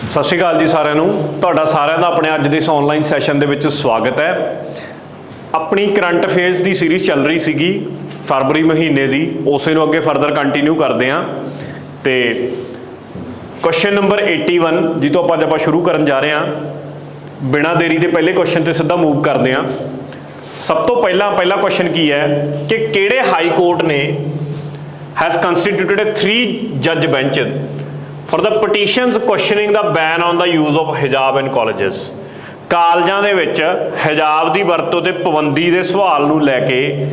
ਸਤਿ ਸ਼੍ਰੀ ਅਕਾਲ ਜੀ ਸਾਰਿਆਂ ਨੂੰ। ਤੁਹਾਡਾ ਸਾਰਿਆਂ ਦਾ ਆਪਣੇ ਅੱਜ ਦੇ ਇਸ ਆਨਲਾਈਨ ਸੈਸ਼ਨ ਦੇ ਵਿੱਚ ਸਵਾਗਤ ਹੈ। ਆਪਣੀ ਕਰੰਟ ਅਫੇਅਰਸ ਦੀ ਸੀਰੀਜ਼ ਚੱਲ ਰਹੀ ਸੀਗੀ ਫਰਵਰੀ ਮਹੀਨੇ ਦੀ, ਉਸੇ ਨੂੰ ਅੱਗੇ ਫਰਦਰ ਕੰਟੀਨਿਊ ਕਰਦੇ ਹਾਂ। ਤੇ ਕੁਐਸਚਨ ਨੰਬਰ 81 ਜਿੱਥੋਂ ਅੱਜ ਆਪਾਂ ਸ਼ੁਰੂ ਕਰਨ ਜਾ ਰਹੇ ਹਾਂ। ਬਿਨਾਂ ਦੇਰੀ ਦੇ ਪਹਿਲੇ ਕੁਐਸਚਨ ਤੇ ਸਿੱਧਾ ਮੂਵ ਕਰਦੇ ਹਾਂ। ਸਭ ਤੋਂ ਪਹਿਲਾ ਕੁਐਸਚਨ ਕੀ ਹੈ ਕਿ ਕਿਹੜੇ ਹਾਈ ਕੋਰਟ ਨੇ ਹੈਜ਼ ਕੰਸਟੀਟਿਊਟਡ a 3 ਜੱਜ bench for the petitions questioning the ban on the use of hijab in colleges। ਕਾਲਜਾਂ ਦੇ ਵਿੱਚ ਹਿਜਾਬ ਦੀ ਵਰਤੋਂ ਤੇ ਪਾਬੰਦੀ ਦੇ ਸਵਾਲ ਨੂੰ ਲੈ ਕੇ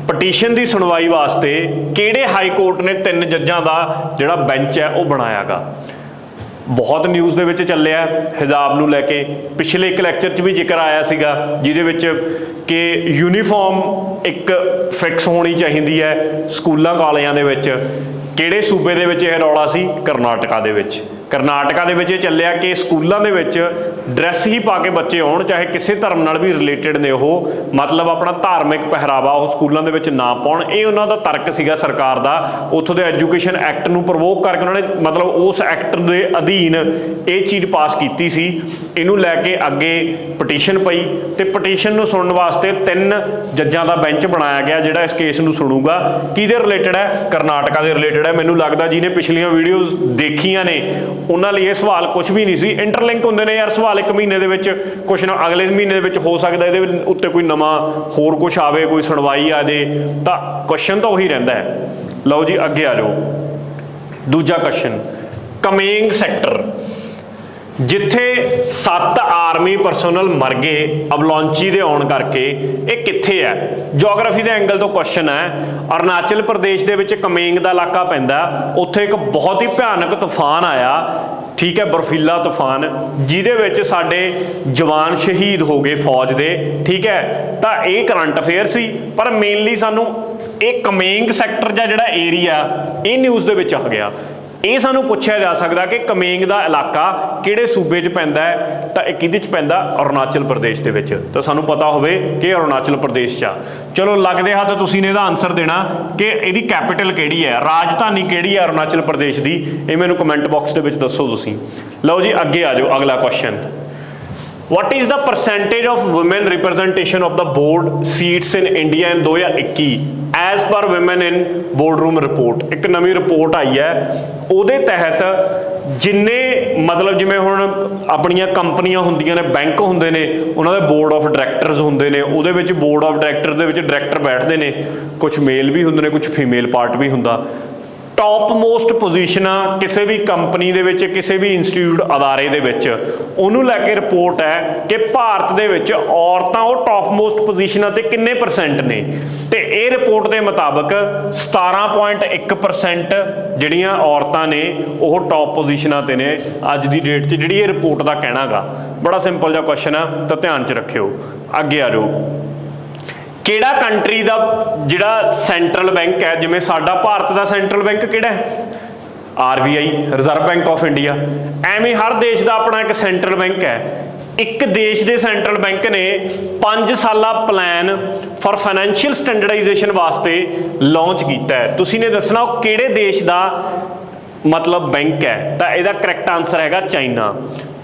ਪਟੀਸ਼ਨ ਦੀ ਸੁਣਵਾਈ ਵਾਸਤੇ ਕਿਹੜੇ ਹਾਈ ਕੋਰਟ ਨੇ 3 ਜੱਜਾਂ ਦਾ ਜਿਹੜਾ ਬੈਂਚ ਹੈ ਉਹ ਬਣਾਇਆਗਾ। ਬਹੁਤ ਨਿਊਜ਼ ਦੇ ਵਿੱਚ ਚੱਲਿਆ ਹਿਜਾਬ ਨੂੰ ਲੈ ਕੇ। ਪਿਛਲੇ ਇੱਕ ਲੈਕਚਰ 'ਚ ਵੀ ਜ਼ਿਕਰ ਆਇਆ ਸੀਗਾ ਜਿਹਦੇ ਵਿੱਚ ਕਿ ਯੂਨੀਫਾਰਮ ਇੱਕ ਫਿਕਸ ਹੋਣੀ ਚਾਹੀਦੀ ਹੈ ਸਕੂਲਾਂ ਕਾਲਜਾਂ ਦੇ ਵਿੱਚ। ਕਿਹੜੇ ਸੂਬੇ ਦੇ ਵਿੱਚ ਇਹ ਰੌਲਾ ਸੀ? ਕਰਨਾਟਕਾ ਦੇ ਵਿੱਚ। ਕਰਨਾਟਕਾ ਦੇ ਵਿੱਚ ਇਹ ਚੱਲਿਆ ਕਿ ਸਕੂਲਾਂ ਦੇ ਵਿੱਚ ਡਰੈਸ ਹੀ ਪਾ ਕੇ ਬੱਚੇ ਆਉਣ, ਚਾਹੇ ਕਿਸੇ ਧਰਮ ਨਾਲ ਵੀ ਰਿਲੇਟਡ ਨੇ ਉਹ, ਮਤਲਬ ਆਪਣਾ ਧਾਰਮਿਕ ਪਹਿਰਾਵਾ ਉਹ ਸਕੂਲਾਂ ਦੇ ਵਿੱਚ ਨਾ ਪਾਉਣ। ਇਹ ਉਹਨਾਂ ਦਾ ਤਰਕ ਸੀਗਾ ਸਰਕਾਰ ਦਾ। ਉੱਥੋਂ ਦੇ ਐਜੂਕੇਸ਼ਨ ਐਕਟ ਨੂੰ ਪ੍ਰਵੋਕ ਕਰਕੇ ਉਹਨਾਂ ਨੇ ਮਤਲਬ ਉਸ ਐਕਟ ਦੇ ਅਧੀਨ ਇਹ ਚੀਜ਼ ਪਾਸ ਕੀਤੀ ਸੀ। ਇਹਨੂੰ ਲੈ ਕੇ ਅੱਗੇ ਪਟੀਸ਼ਨ ਪਈ ਤੇ ਪਟੀਸ਼ਨ ਨੂੰ ਸੁਣਨ ਵਾਸਤੇ 3 ਜੱਜਾਂ ਦਾ ਬੈਂਚ ਬਣਾਇਆ ਗਿਆ ਜਿਹੜਾ ਇਸ ਕੇਸ ਨੂੰ ਸੁਣੂਗਾ। ਕਿਹਦੇ ਰਿਲੇਟਡ ਹੈ? ਕਰਨਾਟਕਾ ਦੇ ਰਿਲੇਟਡ ਹੈ। ਮੈਨੂੰ ਲੱਗਦਾ ਜਿਹਨੇ ਪਿਛਲੀਆਂ ਵੀਡੀਓਜ਼ ਦੇਖੀਆਂ ਨੇ ਉਹਨਾਂ ਲਈ ਇਹ ਸਵਾਲ ਕੁਝ ਵੀ ਨਹੀਂ ਸੀ। ਇੰਟਰਲਿੰਕ ਹੁੰਦੇ ਨੇ ਯਾਰ ਸਵਾਲ, ਇੱਕ ਮਹੀਨੇ ਦੇ ਵਿੱਚ ਕੁਛ ਨਾ ਅਗਲੇ ਮਹੀਨੇ ਦੇ ਵਿੱਚ ਹੋ ਸਕਦਾ ਇਹਦੇ ਉੱਤੇ ਕੋਈ ਨਵਾਂ ਹੋਰ ਕੁਛ ਆਵੇ, ਕੋਈ ਸੁਣਵਾਈ ਆ ਜੇ, ਤਾਂ ਕੁਐਸਚਨ ਤਾਂ ਉਹੀ ਰਹਿੰਦਾ ਹੈ। ਲਓ ਜੀ ਅੱਗੇ ਆ ਜਾਓ। ਦੂਜਾ ਕੁਐਸਚਨ, ਕਮੇਂਗ ਸੈਕਟਰ ਜਿੱਥੇ 7 ਆਰਮੀ ਪਰਸਨਲ ਮਰ ਗਏ ਅਵਲਾਂਚੀ ਦੇ ਆਉਣ ਕਰਕੇ, ਇਹ ਕਿੱਥੇ ਹੈ? ਜੀਓਗ੍ਰਾਫੀ ਦੇ ਐਂਗਲ ਤੋਂ ਕੁਐਸਚਨ ਹੈ। ਅਰੁਣਾਚਲ ਪ੍ਰਦੇਸ਼ ਦੇ ਵਿੱਚ ਕਮੇਂਗ ਦਾ ਇਲਾਕਾ ਪੈਂਦਾ। ਉੱਥੇ ਇੱਕ ਬਹੁਤ ਹੀ ਭਿਆਨਕ ਤੂਫਾਨ ਆਇਆ, ਠੀਕ ਹੈ, ਬਰਫੀਲਾ ਤੂਫਾਨ, ਜਿਹਦੇ ਵਿੱਚ ਸਾਡੇ ਜਵਾਨ ਸ਼ਹੀਦ ਹੋ ਗਏ ਫੌਜ ਦੇ, ਠੀਕ ਹੈ। ਤਾਂ ਇਹ ਕਰੰਟ ਅਫੇਅਰ ਸੀ, ਪਰ ਮੇਨਲੀ ਸਾਨੂੰ ਇਹ ਕਮੇਂਗ ਸੈਕਟਰ ਦਾ ਜਿਹੜਾ ਏਰੀਆ ਇਹ ਨਿਊਜ਼ ਦੇ ਵਿੱਚ ਆ ਗਿਆ। ਇਹ ਸਾਨੂੰ ਪੁੱਛਿਆ ਜਾ ਸਕਦਾ ਕਿ ਕਮੇਂਗ ਦਾ ਇਲਾਕਾ ਕਿਹੜੇ ਸੂਬੇ 'ਚ ਪੈਂਦਾ ਹੈ, ਤਾਂ ਇਹ ਕਿਹਦੇ 'ਚ ਪੈਂਦਾ? ਅਰੁਣਾਚਲ ਪ੍ਰਦੇਸ਼ ਦੇ ਵਿੱਚ। ਤਾਂ ਸਾਨੂੰ ਪਤਾ ਹੋਵੇ ਕਿ ਅਰੁਣਾਚਲ ਪ੍ਰਦੇਸ਼ 'ਚ ਆ। ਚਲੋ ਲੱਗਦੇ ਹੱਥ ਤੁਸੀਂ ਨੇ ਇਹਦਾ ਆਨਸਰ ਦੇਣਾ ਕਿ ਇਹਦੀ ਕੈਪੀਟਲ ਕਿਹੜੀ ਹੈ, ਰਾਜਧਾਨੀ ਕਿਹੜੀ ਹੈ ਅਰੁਣਾਚਲ ਪ੍ਰਦੇਸ਼ ਦੀ। ਇਹ ਮੈਨੂੰ ਕਮੈਂਟ ਬਾਕਸ ਦੇ ਵਿੱਚ ਦੱਸੋ ਤੁਸੀਂ। ਲਓ ਜੀ ਅੱਗੇ ਆ ਜਾਓ। ਅਗਲਾ question, What is the percentage of women representation of the board seats in India in 2021 as per women in boardroom report? ਇੱਕ ਨਵੀਂ ਰਿਪੋਰਟ ਆਈ ਹੈ, ਉਹਦੇ ਤਹਿਤ ਜਿੰਨੇ ਮਤਲਬ ਜਿਵੇਂ ਹੁਣ ਆਪਣੀਆਂ ਕੰਪਨੀਆਂ ਹੁੰਦੀਆਂ ਨੇ, ਬੈਂਕ ਹੁੰਦੇ ਨੇ, ਉਹਨਾਂ ਦੇ ਬੋਰਡ ਆਫ ਡਾਇਰੈਕਟਰਸ ਹੁੰਦੇ ਨੇ। ਉਹਦੇ ਵਿੱਚ ਬੋਰਡ ਆਫ ਡਾਇਰੈਕਟਰਸ ਦੇ ਵਿੱਚ ਡਾਇਰੈਕਟਰ ਬੈਠਦੇ ਨੇ, ਕੁਝ ਮੇਲ ਵੀ ਹੁੰਦੇ ਨੇ, ਕੁਝ ਫੀਮੇਲ ਪਾਰਟ ਵੀ ਹੁੰਦਾ। ਟੌਪ ਮੋਸਟ ਪੋਜੀਸ਼ਨਾਂ ਕਿਸੇ ਵੀ ਕੰਪਨੀ ਦੇ ਵਿੱਚ, ਕਿਸੇ ਵੀ ਇੰਸਟੀਟਿਊਟ ਅਦਾਰੇ ਦੇ ਵਿੱਚ, ਉਹਨੂੰ ਲੈ ਕੇ ਰਿਪੋਰਟ ਹੈ ਕਿ ਭਾਰਤ ਦੇ ਵਿੱਚ ਔਰਤਾਂ ਉਹ ਟੌਪ ਮੋਸਟ ਪੋਜੀਸ਼ਨਾਂ ਤੇ ਕਿੰਨੇ ਪਰਸੈਂਟ ਨੇ। ਤੇ ਇਹ ਰਿਪੋਰਟ ਦੇ ਮੁਤਾਬਕ 17.1% ਜਿਹੜੀਆਂ ਔਰਤਾਂ ਨੇ ਉਹ ਟੌਪ ਪੋਜੀਸ਼ਨਾਂ ਤੇ ਨੇ ਅੱਜ ਦੀ ਡੇਟ 'ਚ, ਜਿਹੜੀ ਇਹ ਰਿਪੋਰਟ ਦਾ ਕਹਿਣਾ ਗਾ। ਬੜਾ ਸਿੰਪਲ ਜਿਹਾ ਕੁਐਸਚਨ ਆ, ਤਾਂ ਧਿਆਨ 'ਚ ਰੱਖਿਓ। ਅੱਗੇ ਆ ਜਾਓ। ਕਿਹੜਾ ਕੰਟਰੀ ਦਾ ਜਿਹੜਾ ਸੈਂਟਰਲ ਬੈਂਕ ਹੈ, ਜਿਵੇਂ ਸਾਡਾ ਭਾਰਤ ਦਾ ਸੈਂਟਰਲ ਬੈਂਕ ਕਿਹੜਾ ਹੈ? RBI, reserve bank of India. ਐਵੇਂ ਹਰ ਦੇਸ਼ ਦਾ ਆਪਣਾ ਇੱਕ ਸੈਂਟਰਲ ਬੈਂਕ ਹੈ। ਇੱਕ ਦੇਸ਼ ਦੇ ਸੈਂਟਰਲ ਬੈਂਕ ਨੇ 5 ਸਾਲਾ ਪਲਾਨ ਫॉर ਫਾਈਨੈਂਸ਼ੀਅਲ ਸਟੈਂਡਰਡਾਈਜੇਸ਼ਨ ਵਾਸਤੇ ਲਾਂਚ ਕੀਤਾ ਹੈ। ਤੁਸੀਂ ਨੇ ਦੱਸਣਾ ਉਹ ਕਿਹੜੇ ਦੇਸ਼ ਦਾ ਮਤਲਬ ਬੈਂਕ ਹੈ। ਤਾਂ ਇਹਦਾ ਕਰੈਕਟ ਆਨਸਰ ਹੈਗਾ ਚਾਈਨਾ।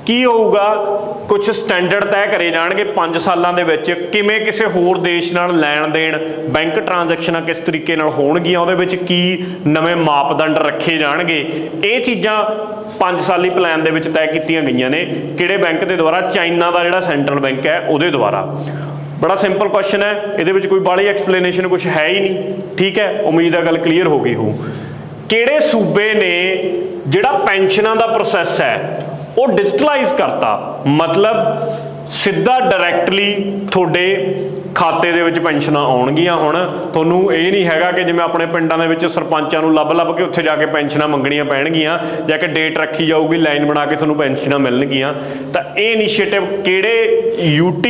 ਕੀ ਹੋਊਗਾ? ਕੁਝ ਸਟੈਂਡਰਡ ਤੈਅ ਕਰੇ ਜਾਣਗੇ 5 ਸਾਲਾਂ ਦੇ ਵਿੱਚ, ਕਿਵੇਂ ਕਿਸੇ ਹੋਰ ਦੇਸ਼ ਨਾਲ ਲੈਣ ਦੇਣ, ਬੈਂਕ ਟ੍ਰਾਂਜੈਕਸ਼ਨਾਂ ਕਿਸ ਤਰੀਕੇ ਨਾਲ ਹੋਣਗੀਆਂ, ਉਹਦੇ ਵਿੱਚ ਕੀ ਨਵੇਂ ਮਾਪਦੰਡ ਰੱਖੇ ਜਾਣਗੇ। ਇਹ ਚੀਜ਼ਾਂ 5 ਸਾਲੀ ਪਲਾਨ ਦੇ ਵਿੱਚ ਤੈਅ ਕੀਤੀਆਂ ਗਈਆਂ ਨੇ। ਕਿਹੜੇ ਬੈਂਕ ਦੇ ਦੁਆਰਾ? ਚਾਈਨਾ ਦਾ ਜਿਹੜਾ ਸੈਂਟਰਲ ਬੈਂਕ ਹੈ ਉਹਦੇ ਦੁਆਰਾ। ਬੜਾ ਸਿੰਪਲ ਕੁਐਸਚਨ ਹੈ, ਇਹਦੇ ਵਿੱਚ ਕੋਈ ਬਾਹਲੀ ਐਕਸਪਲੇਨੇਸ਼ਨ ਕੁਝ ਹੈ ਹੀ ਨਹੀਂ, ਠੀਕ ਹੈ। ਉਮੀਦ ਹੈ ਗੱਲ ਕਲੀਅਰ ਹੋ ਗਈ ਹੋ। ਕਿਹੜੇ ਸੂਬੇ ਨੇ ਜਿਹੜਾ ਪੈਨਸ਼ਨਾਂ ਦਾ ਪ੍ਰੋਸੈਸ ਹੈ ਉਹ ਡਿਜੀਟਲਾਈਜ਼ ਕਰਤਾ? ਮਤਲਬ ਸਿੱਧਾ ਡਾਇਰੈਕਟਲੀ ਤੁਹਾਡੇ ਖਾਤੇ ਦੇ ਵਿੱਚ ਪੈਨਸ਼ਨਾਂ ਆਉਣਗੀਆਂ। ਹੁਣ ਤੁਹਾਨੂੰ ਇਹ ਨਹੀਂ ਹੈਗਾ ਕਿ ਜਿਵੇਂ ਆਪਣੇ ਪਿੰਡਾਂ ਦੇ ਵਿੱਚ ਸਰਪੰਚਾਂ ਨੂੰ ਲੱਭ ਕੇ ਉੱਥੇ ਜਾ ਕੇ ਪੈਨਸ਼ਨਾਂ ਮੰਗਣੀਆਂ ਪੈਣਗੀਆਂ, ਜਾਂ ਕਿ ਡੇਟ ਰੱਖੀ ਜਾਊਗੀ, ਲਾਈਨ ਬਣਾ ਕੇ ਤੁਹਾਨੂੰ ਪੈਨਸ਼ਨਾਂ ਮਿਲਣਗੀਆਂ। ਤਾਂ ਇਹ ਇਨੀਸ਼ੀਏਟਿਵ ਕਿਹੜੇ UT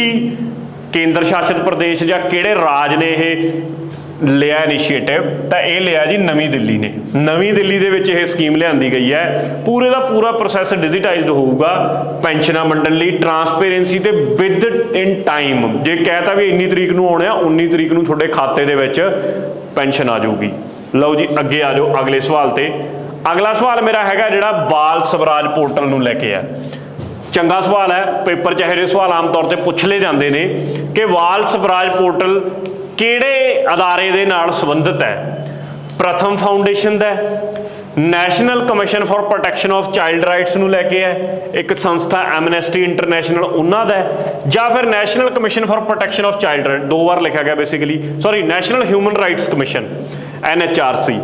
ਕੇਂਦਰ ਸ਼ਾਸਿਤ ਪ੍ਰਦੇਸ਼ ਜਾਂ ਕਿਹੜੇ ਰਾਜ ਨੇ ਇਹ ਲਿਆ ਇਨੀਸ਼ੀਏਟਿਵ? ਤਾਂ ਇਹ ਲਿਆ ਜੀ ਨਵੀਂ ਦਿੱਲੀ ਨੇ। ਨਵੀਂ ਦਿੱਲੀ ਦੇ ਵਿੱਚ ਇਹ ਸਕੀਮ ਲਿਆਂਦੀ ਗਈ ਹੈ। ਪੂਰੇ ਦਾ ਪੂਰਾ ਪ੍ਰੋਸੈਸ ਡਿਜੀਟਾਈਜ਼ਡ ਹੋਊਗਾ ਪੈਨਸ਼ਨਾਂ ਵੰਡਣ ਲਈ, ਟਰਾਂਸਪੇਰੈਂਸੀ ਤੇ ਵਿਦ ਇਨ ਟਾਈਮ। ਜੇ ਕਹਿਤਾ ਵੀ ਇੰਨੀ ਤਰੀਕ ਨੂੰ ਆਉਣਾ, 19 ਤਰੀਕ ਨੂੰ ਤੁਹਾਡੇ ਖਾਤੇ ਦੇ ਵਿੱਚ ਪੈਨਸ਼ਨ ਆ ਜਾਊਗੀ। ਲਓ ਜੀ ਅੱਗੇ ਆ ਜਾਓ ਅਗਲੇ ਸਵਾਲ ਤੇ। अगला सवाल मेरा हैगा जिहड़ा बाल स्वराज पोर्टल नूं लैके है। चंगा सवाल है, पेपर 'ਚ ਇਹੋ ਜਿਹੇ सवाल आम तौर पर पुछ ले जाते हैं कि बाल स्वराज पोर्टल किहड़े अदारे दे नाल संबंधित है। प्रथम फाउंडेशन दा, national commission for protection of child rights नूं लैके है, एक संस्था एमनेस्टी इंटरनेशनल उन्हां दा है, या फिर national commission for protection of child right, 2 बार लिखा गया basically, sorry national human rights commission NHRC।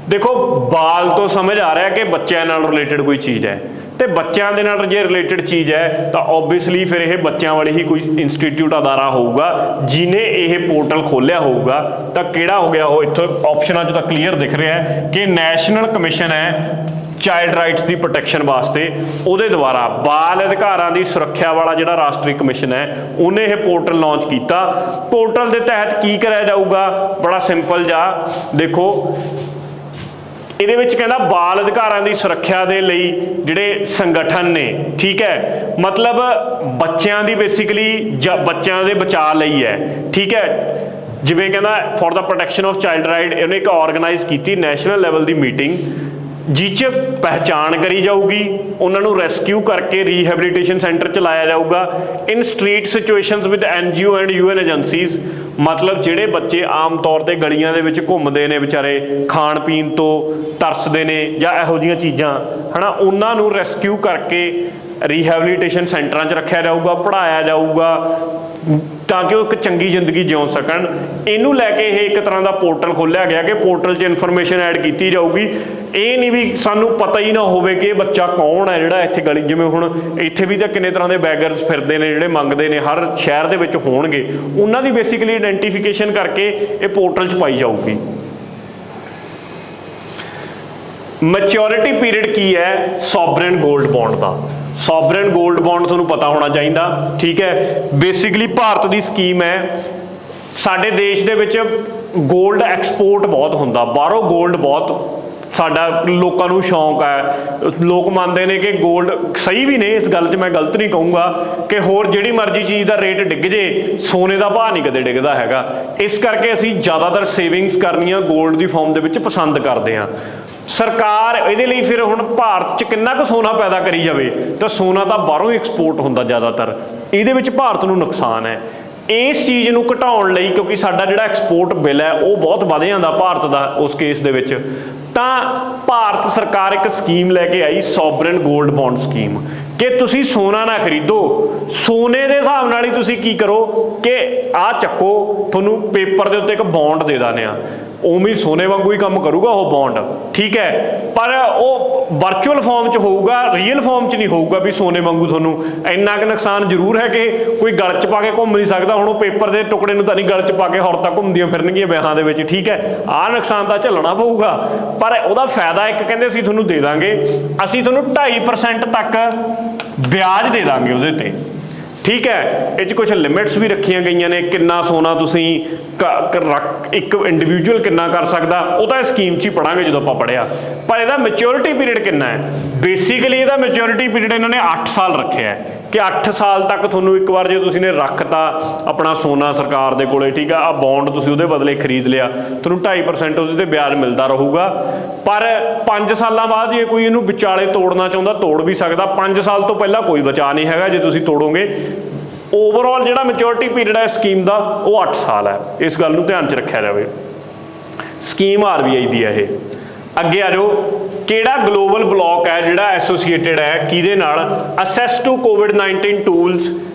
देखो बाल तो समझ आ रहा है कि बच्चों नाल रिलेटेड कोई चीज़ है, तो बच्चों के नाल जे रिलेटेड चीज़ है तो ओबवियसली फिर यह बच्चों वाले ही कोई इंस्टीट्यूट अदारा होगा जिन्हें यह पोर्टल खोलिया होगा। तो किहड़ा हो गया, वो इत्थों ऑप्शनों तो क्लीयर दिख रहा है कि नैशनल कमिशन है चाइल्ड राइट्स की प्रोटैक्शन वास्ते, उहदे द्वारा बाल अधिकारां की सुरक्षा वाला जिहड़ा राष्ट्रीय कमिशन है उन्हें यह पोर्टल लॉन्च किया। पोर्टल के तहत की कराया जाऊगा, बड़ा सिंपल जा देखो, ਇਹਦੇ ਵਿੱਚ ਕਹਿੰਦਾ ਬਾਲ ਅਧਿਕਾਰਾਂ ਦੀ ਸੁਰੱਖਿਆ ਦੇ ਲਈ ਜਿਹੜੇ ਸੰਗਠਨ ਨੇ, ਠੀਕ ਹੈ, ਮਤਲਬ ਬੱਚਿਆਂ ਦੀ ਬੇਸਿਕਲੀ ਬੱਚਿਆਂ ਦੇ ਬਚਾਅ ਲਈ ਹੈ, ਠੀਕ ਹੈ। ਜਿਵੇਂ ਕਹਿੰਦਾ for the protection of child right, ਇਹਨੇ ਇੱਕ ਆਰਗੇਨਾइज ਕੀਤੀ ਨੈਸ਼ਨਲ ਲੈਵਲ ਦੀ ਮੀਟਿੰਗ जिस पहचान करी जाऊगी, उन्होंने रेस्क्यू करके रीहैबिलिटेशन सेंटर च लाया जाऊगा in street situations with NGO and UN agencies. मतलब ਜਿਹੜੇ ਬੱਚੇ ਆਮ ਤੌਰ ਤੇ ਗਲੀਆਂ ਦੇ ਵਿੱਚ ਘੁੰਮਦੇ ਨੇ ਵਿਚਾਰੇ, ਖਾਣ ਪੀਣ ਤੋਂ ਤਰਸਦੇ ਨੇ ਜਾਂ ਇਹੋ ਜਿਹੀਆਂ ਚੀਜ਼ਾਂ ਹਨਾ, ਉਹਨਾਂ ਨੂੰ ਰੈਸਕਿਊ ਕਰਕੇ ਰੀਹੈਬਿਲਿਟੇਸ਼ਨ ਸੈਂਟਰਾਂ 'ਚ ਰੱਖਿਆ ਜਾਊਗਾ, ਪੜ੍ਹਾਇਆ ਜਾਊਗਾ ਤਾਂ ਕਿ ਉਹ ਇੱਕ ਚੰਗੀ ਜ਼ਿੰਦਗੀ ਜਿਉ ਸਕਣ। ਇਹਨੂੰ ਲੈ ਕੇ ਇਹ ਇੱਕ ਤਰ੍ਹਾਂ ਦਾ ਪੋਰਟਲ ਖੋਲ੍ਹਿਆ ਗਿਆ ਕਿ ਪੋਰਟਲ 'ਚ ਇਨਫੋਰਮੇਸ਼ਨ ਐਡ ਕੀਤੀ ਜਾਊਗੀ। ਇਹ ਨਹੀਂ ਵੀ ਸਾਨੂੰ ਪਤਾ ਹੀ ਨਾ ਹੋਵੇ ਕਿ ਇਹ ਬੱਚਾ ਕੌਣ ਹੈ ਜਿਹੜਾ ਇੱਥੇ ਗਲੀ, ਜਿਵੇਂ ਹੁਣ ਇੱਥੇ ਵੀ ਤਾਂ ਕਿੰਨੇ ਤਰ੍ਹਾਂ ਦੇ ਬੈਗਰਸ ਫਿਰਦੇ ਨੇ ਜਿਹੜੇ ਮੰਗਦੇ ਨੇ, ਹਰ ਸ਼ਹਿਰ ਦੇ ਵਿੱਚ ਹੋਣਗੇ, ਉਹਨਾਂ ਦੀ ਬੇਸਿਕਲੀ ਆਇਡੈਂਟੀਫਿਕੇਸ਼ਨ ਕਰਕੇ ਇਹ ਪੋਰਟਲ 'ਚ ਪਾਈ ਜਾਊਗੀ। ਮੈਚਿਓਰਿਟੀ ਪੀਰੀਅਡ ਕੀ ਹੈ ਸੋਵਰਨ ਗੋਲਡ ਬੌਂਡ ਦਾ। ਸੋਵਰਨ ਗੋਲਡ ਬੌਂਡ ਤੁਹਾਨੂੰ ਪਤਾ ਹੋਣਾ ਚਾਹੀਦਾ, ਠੀਕ ਹੈ। ਬੇਸਿਕਲੀ ਭਾਰਤ ਦੀ ਸਕੀਮ ਹੈ, ਸਾਡੇ ਦੇਸ਼ ਦੇ ਵਿੱਚ ਗੋਲਡ ਐਕਸਪੋਰਟ ਬਹੁਤ ਹੁੰਦਾ, ਬਾਹਰੋਂ ਗੋਲਡ ਬਹੁਤ ਸਾਡਾ ਲੋਕਾਂ ਨੂੰ ਸ਼ੌਂਕ ਹੈ। ਲੋਕ ਮੰਨਦੇ ਨੇ ਕਿ ਗੋਲਡ, ਸਹੀ ਵੀ ਨੇ ਇਸ ਗੱਲ 'ਚ ਮੈਂ ਗਲਤ ਨਹੀਂ ਕਹੂੰਗਾ, ਕਿ ਹੋਰ ਜਿਹੜੀ ਮਰਜ਼ੀ ਚੀਜ਼ ਦਾ ਰੇਟ ਡਿੱਗ ਜੇ ਸੋਨੇ ਦਾ ਭਾਅ ਨਹੀਂ ਕਦੇ ਡਿੱਗਦਾ ਹੈਗਾ। ਇਸ ਕਰਕੇ ਅਸੀਂ ਜ਼ਿਆਦਾਤਰ ਸੇਵਿੰਗਸ ਕਰਨੀਆਂ ਗੋਲਡ ਦੀ ਫਾਰਮ ਦੇ ਵਿੱਚ ਪਸੰਦ ਕਰਦੇ ਹਾਂ। ਸਰਕਾਰ ਇਹਦੇ ਲਈ ਫਿਰ ਹੁਣ ਭਾਰਤ 'ਚ ਕਿੰਨਾ ਕੁ ਸੋਨਾ ਪੈਦਾ ਕਰੀ ਜਾਵੇ, ਤਾਂ ਸੋਨਾ ਤਾਂ ਬਾਹਰੋਂ ਹੀ ਐਕਸਪੋਰਟ ਹੁੰਦਾ ਜ਼ਿਆਦਾਤਰ, ਇਹਦੇ ਵਿੱਚ ਭਾਰਤ ਨੂੰ ਨੁਕਸਾਨ ਹੈ। ਇਸ ਚੀਜ਼ ਨੂੰ ਘਟਾਉਣ ਲਈ, ਕਿਉਂਕਿ ਸਾਡਾ ਜਿਹੜਾ ਐਕਸਪੋਰਟ ਬਿੱਲ ਹੈ ਉਹ ਬਹੁਤ ਵਧ ਜਾਂਦਾ ਭਾਰਤ ਦਾ ਉਸ ਕੇਸ ਦੇ ਵਿੱਚ, ਤਾਂ ਭਾਰਤ ਸਰਕਾਰ ਇੱਕ ਸਕੀਮ ਲੈ ਕੇ ਆਈ ਸੋਵਰਨ ਗੋਲਡ ਬੌਂਡ ਸਕੀਮ, ਕਿ ਤੁਸੀਂ ਸੋਨਾ ਨਾ ਖਰੀਦੋ, ਸੋਨੇ ਦੇ ਹਿਸਾਬ ਨਾਲ ਹੀ ਤੁਸੀਂ ਕੀ ਕਰੋ ਕਿ ਆਹ ਚੱਕੋ, ਤੁਹਾਨੂੰ ਪੇਪਰ ਦੇ ਉੱਤੇ ਇੱਕ ਬੌਂਡ ਦੇ ਦਿੰਦੇ ਆ, ਉਵੇਂ ਹੀ ਸੋਨੇ ਵਾਂਗੂ ਹੀ ਕੰਮ ਕਰੂਗਾ ਉਹ ਬੌਂਡ, ਠੀਕ ਹੈ। ਪਰ ਉਹ ਵਰਚੁਅਲ ਫਾਰਮ 'ਚ ਹੋਊਗਾ, ਰੀਅਲ ਫਾਰਮ 'ਚ ਨਹੀਂ ਹੋਊਗਾ ਵੀ ਸੋਨੇ ਵਾਂਗੂ। ਤੁਹਾਨੂੰ ਇੰਨਾ ਕੁ ਨੁਕਸਾਨ ਜ਼ਰੂਰ ਹੈ ਕਿ ਕੋਈ ਗਲ 'ਚ ਪਾ ਕੇ ਘੁੰਮ ਨਹੀਂ ਸਕਦਾ। ਹੁਣ ਉਹ ਪੇਪਰ ਦੇ ਟੁਕੜੇ ਨੂੰ ਤਾਂ ਨਹੀਂ ਗਲ 'ਚ ਪਾ ਕੇ ਔਰਤਾਂ ਘੁੰਮਦੀਆਂ ਫਿਰਨਗੀਆਂ ਵਿਆਹਾਂ ਦੇ ਵਿੱਚ, ਠੀਕ ਹੈ। ਆਹ ਨੁਕਸਾਨ ਤਾਂ ਝੱਲਣਾ ਪਊਗਾ, ਪਰ ਉਹਦਾ ਫਾਇਦਾ ਇੱਕ ਕਹਿੰਦੇ ਅਸੀਂ ਤੁਹਾਨੂੰ ਦੇ ਦਾਂਗੇ, ਅਸੀਂ ਤੁਹਾਨੂੰ 2.5% ਤੱਕ ਵਿਆਜ ਦੇ ਦਾਂਗੇ ਉਹਦੇ ਤੇ, ਠੀਕ ਹੈ। ਇਹ 'ਚ ਕੁਛ ਲਿਮਿਟਸ ਵੀ ਰੱਖੀਆਂ ਗਈਆਂ ਨੇ, ਕਿੰਨਾ ਸੋਨਾ ਤੁਸੀਂ ਇੱਕ ਇੰਡੀਵਿਜੂਅਲ ਕਿੰਨਾ ਕਰ ਸਕਦਾ, ਉਹ ਤਾਂ ਸਕੀਮ 'ਚ ਹੀ ਪੜਾਂਗੇ ਜਦੋਂ ਆਪਾਂ ਪੜ੍ਹਿਆ। ਪਰ ਇਹਦਾ ਮੈਚਿਓਰਿਟੀ ਪੀਰੀਅਡ ਕਿੰਨਾ ਹੈ, ਬੇਸਿਕਲੀ ਇਹਦਾ ਮੈਚਿਓਰਿਟੀ ਪੀਰੀਅਡ ਇਹਨਾਂ ਨੇ 8 ਸਾਲ ਰੱਖਿਆ ਹੈ, ਕਿ 8 ਸਾਲ ਤੱਕ ਤੁਹਾਨੂੰ ਇੱਕ ਵਾਰ ਜੇ ਤੁਸੀਂ ਨੇ ਰੱਖਤਾ ਆਪਣਾ ਸੋਨਾ ਸਰਕਾਰ ਦੇ ਕੋਲੇ, ਠੀਕ ਆ, ਬੌਂਡ ਤੁਸੀਂ ਉਹਦੇ ਬਦਲੇ ਖਰੀਦ ਲਿਆ, ਤੁਹਾਨੂੰ 2.5% ਉਹਦੇ ਤੇ ਵਿਆਜ ਮਿਲਦਾ ਰਹੂਗਾ। ਪਰ 5 ਸਾਲਾਂ ਬਾਅਦ ਜੇ ਕੋਈ ਇਹਨੂੰ ਵਿਚਾਲੇ ਤੋੜਨਾ ਚਾਹੁੰਦਾ ਤੋੜ ਵੀ ਸਕਦਾ। 5 ਸਾਲ ਤੋਂ ਪਹਿਲਾਂ ਕੋਈ ਬਚਾਅ ਨਹੀਂ ਹੈਗਾ ਜੇ ਤੁਸੀਂ ਤੋੜੋਗੇ। ਓਵਰਆਲ ਜਿਹੜਾ ਮੈਚਿਓਰਿਟੀ ਪੀਰੀਅਡ ਹੈ ਸਕੀਮ ਦਾ ਉਹ 8 ਸਾਲ ਹੈ, ਇਸ ਗੱਲ ਨੂੰ ਧਿਆਨ 'ਚ ਰੱਖਿਆ ਜਾਵੇ। ਸਕੀਮ RBI ਦੀ ਹੈ ਇਹ। ਅੱਗੇ ਆ ਜਾਓ, ਕਿਹੜਾ ਗਲੋਬਲ ਬਲੌਕ ਹੈ ਜਿਹੜਾ ਐਸੋਸੀਏਟਿਡ ਹੈ ਕਿਹਦੇ ਨਾਲ, access to COVID-19 tools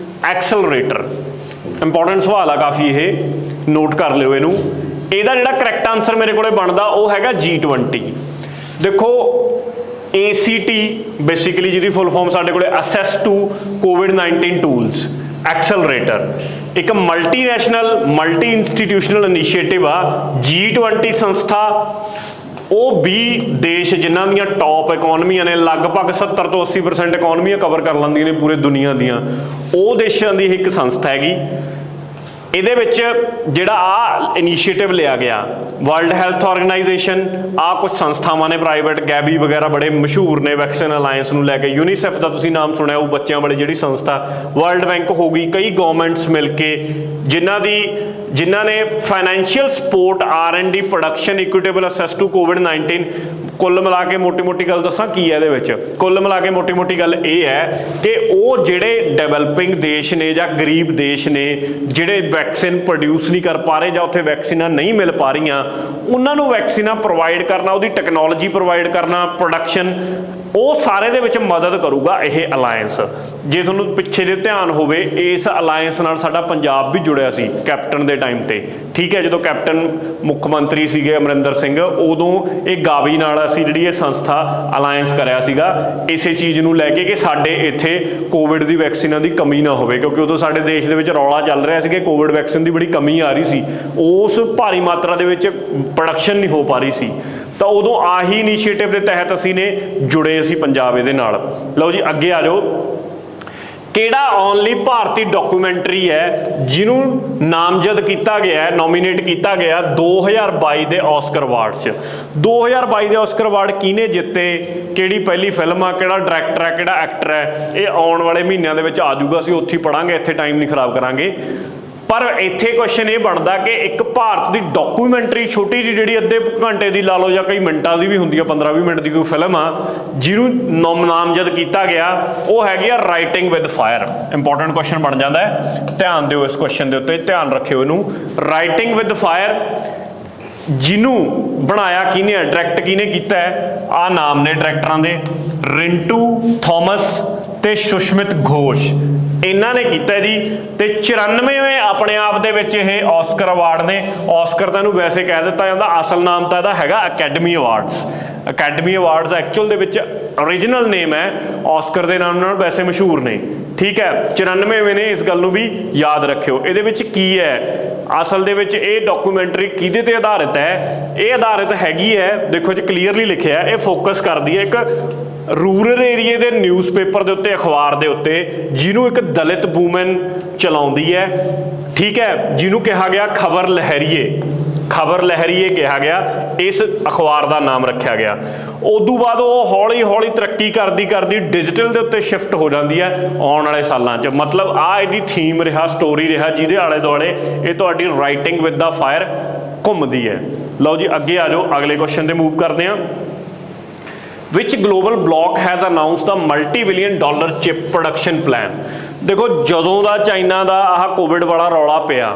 accelerator. Important ਸਵਾਲ ਆ ਕਾਫੀ, ਇਹ ਨੋਟ ਕਰ ਲਿਓ ਇਹਨੂੰ। ਇਹਦਾ ਜਿਹੜਾ ਕਰੈਕਟ ਆਨਸਰ ਮੇਰੇ ਕੋਲੇ ਬਣਦਾ ਉਹ ਹੈਗਾ G20। ਦੇਖੋ ACT ਬੇਸਿਕਲੀ ਜਿਹਦੀ ਫੁੱਲ ਫਾਰਮ ਸਾਡੇ ਕੋਲੇ access to COVID-19 tools accelerator, ਇੱਕ ਮਲਟੀਨੈਸ਼ਨਲ ਮਲਟੀ ਇੰਸਟੀਟਿਊਸ਼ਨਲ ਇਨੀਸ਼ੀਏਟਿਵ ਆ। G20 ਸੰਸਥਾ ਉਹ 20 ਦੇਸ਼ ਜਿਨ੍ਹਾਂ ਦੀਆਂ ਟੌਪ ਇਕੋਨਮੀਆਂ ਨੇ, ਲਗਭਗ 70 ਤੋਂ 80% ਇਕੋਨਮੀਆਂ ਕਵਰ ਕਰ ਲੈਂਦੀਆਂ ਨੇ ਪੂਰੇ ਦੁਨੀਆ ਦੀਆਂ, ਉਹ ਦੇਸ਼ਾਂ ਦੀ ਇੱਕ ਸੰਸਥਾ ਹੈਗੀ। ਇਹਦੇ ਵਿੱਚ ਜਿਹੜਾ ਆ ਇਨੀਸ਼ੀਏਟਿਵ ਲਿਆ ਗਿਆ, ਵਰਲਡ ਹੈਲਥ ਆਰਗੇਨਾਈਜੇਸ਼ਨ, ਆ ਕੁਝ ਸੰਸਥਾਵਾਂ ਨੇ ਪ੍ਰਾਈਵੇਟ, ਗੈਬੀ ਵਗੈਰਾ ਬੜੇ ਮਸ਼ਹੂਰ ਨੇ ਵੈਕਸੀਨ ਅਲਾਇੰਸ ਨੂੰ ਲੈ ਕੇ, ਯੂਨੀਸੈਫ ਦਾ ਤੁਸੀਂ ਨਾਮ ਸੁਣਿਆ ਉਹ ਬੱਚਿਆਂ ਵਾਲੀ ਜਿਹੜੀ ਸੰਸਥਾ, ਵਰਲਡ ਬੈਂਕ ਹੋ ਗਈ, ਕਈ ਗਵਰਨਮੈਂਟਸ ਮਿਲ ਕੇ ਜਿਨ੍ਹਾਂ ਦੀ ਜਿਨ੍ਹਾਂ ਨੇ financial support R&D production equitable access to ਕੋਵਿਡ-19। ਕੁੱਲ ਮਿਲਾ ਕੇ ਮੋਟੀ ਗੱਲ ਦੱਸਾਂ ਕੀ ਹੈ ਇਹਦੇ ਵਿੱਚ, ਕੁੱਲ ਮਿਲਾ ਕੇ ਮੋਟੀ ਗੱਲ ਇਹ ਹੈ ਕਿ ਉਹ ਜਿਹੜੇ ਡਿਵੈਲਪਿੰਗ ਦੇਸ਼ ਨੇ ਜਾਂ ਗਰੀਬ ਦੇਸ਼ ਨੇ ਜਿਹੜੇ ਵੈਕਸੀਨ ਪ੍ਰੋਡਿਊਸ ਨਹੀਂ ਕਰ ਪਾ ਰਹੇ ਜਾਂ ਉੱਥੇ ਵੈਕਸੀਨਾਂ ਨਹੀਂ ਮਿਲ ਪਾ ਰਹੀਆਂ, ਉਹਨਾਂ ਨੂੰ ਵੈਕਸੀਨਾਂ ਪ੍ਰੋਵਾਈਡ ਕਰਨਾ, ਉਹਦੀ ਟੈਕਨੋਲੋਜੀ ਪ੍ਰੋਵਾਈਡ ਕਰਨਾ, ਪ੍ਰੋਡਕਸ਼ਨ, ਉਹ ਸਾਰੇ ਦੇ ਵਿੱਚ ਮਦਦ ਕਰੂਗਾ ਇਹ ਅਲਾਇੰਸ। ਜੇ ਤੁਹਾਨੂੰ ਪਿੱਛੇ ਜੇ ਧਿਆਨ ਹੋਵੇ, ਇਸ ਅਲਾਇੰਸ ਨਾਲ ਸਾਡਾ ਪੰਜਾਬ ਵੀ ਜੁੜਿਆ ਸੀ ਕੈਪਟਨ ਦੇ ਟਾਈਮ ਤੇ, ਠੀਕ ਹੈ। ਜਦੋਂ ਕੈਪਟਨ ਮੁੱਖ ਮੰਤਰੀ ਸੀਗੇ ਅਮਰਿੰਦਰ ਸਿੰਘ, ਉਦੋਂ ਇਹ ਗਾਵੀ ਨਾਲ ਅਸੀਂ ਜਿਹੜੀ ਇਹ ਸੰਸਥਾ ਅਲਾਇੰਸ ਕਰਿਆ ਸੀਗਾ ਇਸੇ ਚੀਜ਼ ਨੂੰ ਲੈ ਕੇ ਕਿ ਸਾਡੇ ਇੱਥੇ ਕੋਵਿਡ ਦੀ ਵੈਕਸੀਨਾਂ ਦੀ ਕਮੀ ਨਾ ਹੋਵੇ, ਕਿਉਂਕਿ ਉਦੋਂ ਸਾਡੇ ਦੇਸ਼ ਦੇ ਵਿੱਚ ਰੌਲਾ ਚੱਲ ਰਿਹਾ ਸੀ ਕਿ ਕੋਵਿਡ ਵੈਕਸੀਨ ਦੀ ਬੜੀ ਕਮੀ ਆ ਰਹੀ ਸੀ, ਉਸ ਭਾਰੀ ਮਾਤਰਾ ਦੇ ਵਿੱਚ ਪ੍ਰੋਡਕਸ਼ਨ ਨਹੀਂ ਹੋ ਪਾ ਰਹੀ ਸੀ। ਤਾਂ ਉਦੋਂ ਆਹੀ ਇਨੀਸ਼ੀਏਟਿਵ ਦੇ ਤਹਿਤ ਅਸੀਂ ਨੇ ਜੁੜੇ ਅਸੀਂ ਪੰਜਾਬ ਇਹਦੇ ਨਾਲ। ਲਓ ਜੀ ਅੱਗੇ ਆ ਜਾਓ। ਕਿਹੜਾ ਓਨਲੀ ਭਾਰਤੀ ਡਾਕੂਮੈਂਟਰੀ ਹੈ ਜਿਹਨੂੰ ਨਾਮਜ਼ਦ ਕੀਤਾ ਗਿਆ, ਨੋਮੀਨੇਟ ਕੀਤਾ ਗਿਆ 2022 ਦੇ ਆਸਕਰ ਅਵਾਰਡ 'ਚ। 2022 ਦੇ ਆਸਕਰ ਅਵਾਰਡ ਕਿਹਨੇ ਜਿੱਤੇ, ਕਿਹੜੀ ਪਹਿਲੀ ਫਿਲਮ ਆ, ਕਿਹੜਾ ਡਾਇਰੈਕਟਰ ਹੈ, ਕਿਹੜਾ ਐਕਟਰ ਹੈ, ਇਹ ਆਉਣ ਵਾਲੇ ਮਹੀਨਿਆਂ ਦੇ ਵਿੱਚ ਆ ਜਾਊਗਾ, ਅਸੀਂ ਉੱਥੇ ਹੀ ਪੜਾਂਗੇ, ਇੱਥੇ ਟਾਈਮ ਨਹੀਂ ਖਰਾਬ ਕਰਾਂਗੇ। ਪਰ ਇੱਥੇ ਕੁਐਸਚਨ ਇਹ ਬਣਦਾ ਕਿ ਇੱਕ ਭਾਰਤ ਦੀ ਡਾਕੂਮੈਂਟਰੀ ਛੋਟੀ ਜਿਹੀ ਜਿਹੜੀ ਅੱਧੇ ਘੰਟੇ ਦੀ ਲਾ ਲਓ ਜਾਂ ਕਈ ਮਿੰਟਾਂ ਦੀ ਵੀ ਹੁੰਦੀ ਆ, 15-20 ਮਿੰਟ ਦੀ ਕੋਈ ਫਿਲਮ ਆ, ਜਿਹਨੂੰ ਨਾਮਜ਼ਦ ਕੀਤਾ ਗਿਆ, ਉਹ ਹੈਗੀ ਆ writing with fire. Important question ਬਣ ਜਾਂਦਾ ਹੈ, ਧਿਆਨ ਦਿਓ ਇਸ ਕੁਐਸਚਨ ਦੇ ਉੱਤੇ, ਧਿਆਨ ਰੱਖਿਓ ਇਹਨੂੰ। ਰਾਈਟਿੰਗ ਵਿਦ ਫਾਇਰ ਜਿਹਨੂੰ ਬਣਾਇਆ ਕਿਹਨੇ ਹੈ, ਡਾਇਰੈਕਟ ਕਿਹਨੇ ਕੀਤਾ ਹੈ, ਆਹ ਨਾਮ ਨੇ ਡਾਇਰੈਕਟਰਾਂ ਦੇ, ਰਿੰਟੂ ਥੋਮਸ ਤੇ ਸੁਸ਼ਮਿਤ ਘੋਸ਼, ਇਹਨਾਂ ਨੇ ਕੀਤਾ ਜੀ। ਤੇ 94ਵੇਂ ਆਪਣੇ ਆਪ ਦੇ ਵਿੱਚ ਇਹ ਆਸਕਰ ਅਵਾਰਡ ਨੇ। ਆਸਕਰ ਤਾਂ ਇਹਨੂੰ ਵੈਸੇ ਕਹਿ ਦਿੱਤਾ ਜਾਂਦਾ, ਅਸਲ ਨਾਮ ਤਾਂ ਇਹਦਾ ਹੈਗਾ academy awards. Academy awards actual ਦੇ ਵਿੱਚ ਓਰੀਜਨਲ ਨੇਮ ਹੈ, ਆਸਕਰ ਦੇ ਨਾਮ ਨਾਲ ਵੈਸੇ ਮਸ਼ਹੂਰ ਨੇ, ਠੀਕ ਹੈ। 94ਵੇਂ ਨੇ, ਇਸ ਗੱਲ ਨੂੰ ਵੀ ਯਾਦ ਰੱਖਿਓ। ਇਹਦੇ ਵਿੱਚ ਕੀ ਹੈ, ਅਸਲ ਦੇ ਵਿੱਚ ਇਹ ਡਾਕੂਮੈਂਟਰੀ ਕਿਹਦੇ ਤੇ ਆਧਾਰਿਤ ਹੈ, ਇਹ ਆਧਾਰਿਤ ਹੈਗੀ ਹੈ, ਦੇਖੋ ਜੀ ਕਲੀਅਰਲੀ ਲਿਖਿਆ, ਇਹ ਫੋਕਸ ਕਰਦੀ ਹੈ ਇੱਕ ਰੂਰਲ ਏਰੀਏ ਦੇ ਨਿਊਜ਼ਪੇਪਰ ਦੇ ਉੱਤੇ, ਅਖਬਾਰ ਦੇ ਉੱਤੇ, ਜਿਹਨੂੰ ਇੱਕ ਦਲਿਤ ਵੂਮਨ ਚਲਾਉਂਦੀ ਹੈ, ਠੀਕ ਹੈ, ਜਿਹਨੂੰ ਕਿਹਾ ਗਿਆ ਖਬਰ ਲਹਿਰੀਏ। ਖਬਰ ਲਹਿਰੀਏ ਕਿਹਾ ਗਿਆ, ਇਸ ਅਖਬਾਰ ਦਾ ਨਾਮ ਰੱਖਿਆ ਗਿਆ। ਉਦੋਂ ਬਾਅਦ ਉਹ ਹੌਲੀ ਹੌਲੀ ਤਰੱਕੀ ਕਰਦੀ ਡਿਜੀਟਲ ਦੇ ਉੱਤੇ ਸ਼ਿਫਟ ਹੋ ਜਾਂਦੀ ਹੈ ਆਉਣ ਵਾਲੇ ਸਾਲਾਂ 'ਚ। ਮਤਲਬ ਆਹ ਇਹਦੀ ਥੀਮ ਰਿਹਾ, ਸਟੋਰੀ ਰਿਹਾ, ਜਿਹਦੇ ਆਲੇ ਦੁਆਲੇ ਇਹ ਤੁਹਾਡੀ ਰਾਈਟਿੰਗ ਵਿਦ ਦਾ ਫਾਇਰ ਘੁੰਮਦੀ ਹੈ। ਲਓ ਜੀ ਅੱਗੇ ਆ ਜਾਓ, ਅਗਲੇ ਕੁਐਸਚਨ ਤੇ ਮੂਵ ਕਰਦੇ ਹਾਂ। Which global bloc has announced the multi-billion dollar chip production plan? ਦੇਖੋ ਜਦੋਂ ਦਾ ਚਾਈਨਾ ਦਾ ਆਹ ਕੋਵਿਡ ਵਾਲਾ ਰੌਲਾ ਪਿਆ,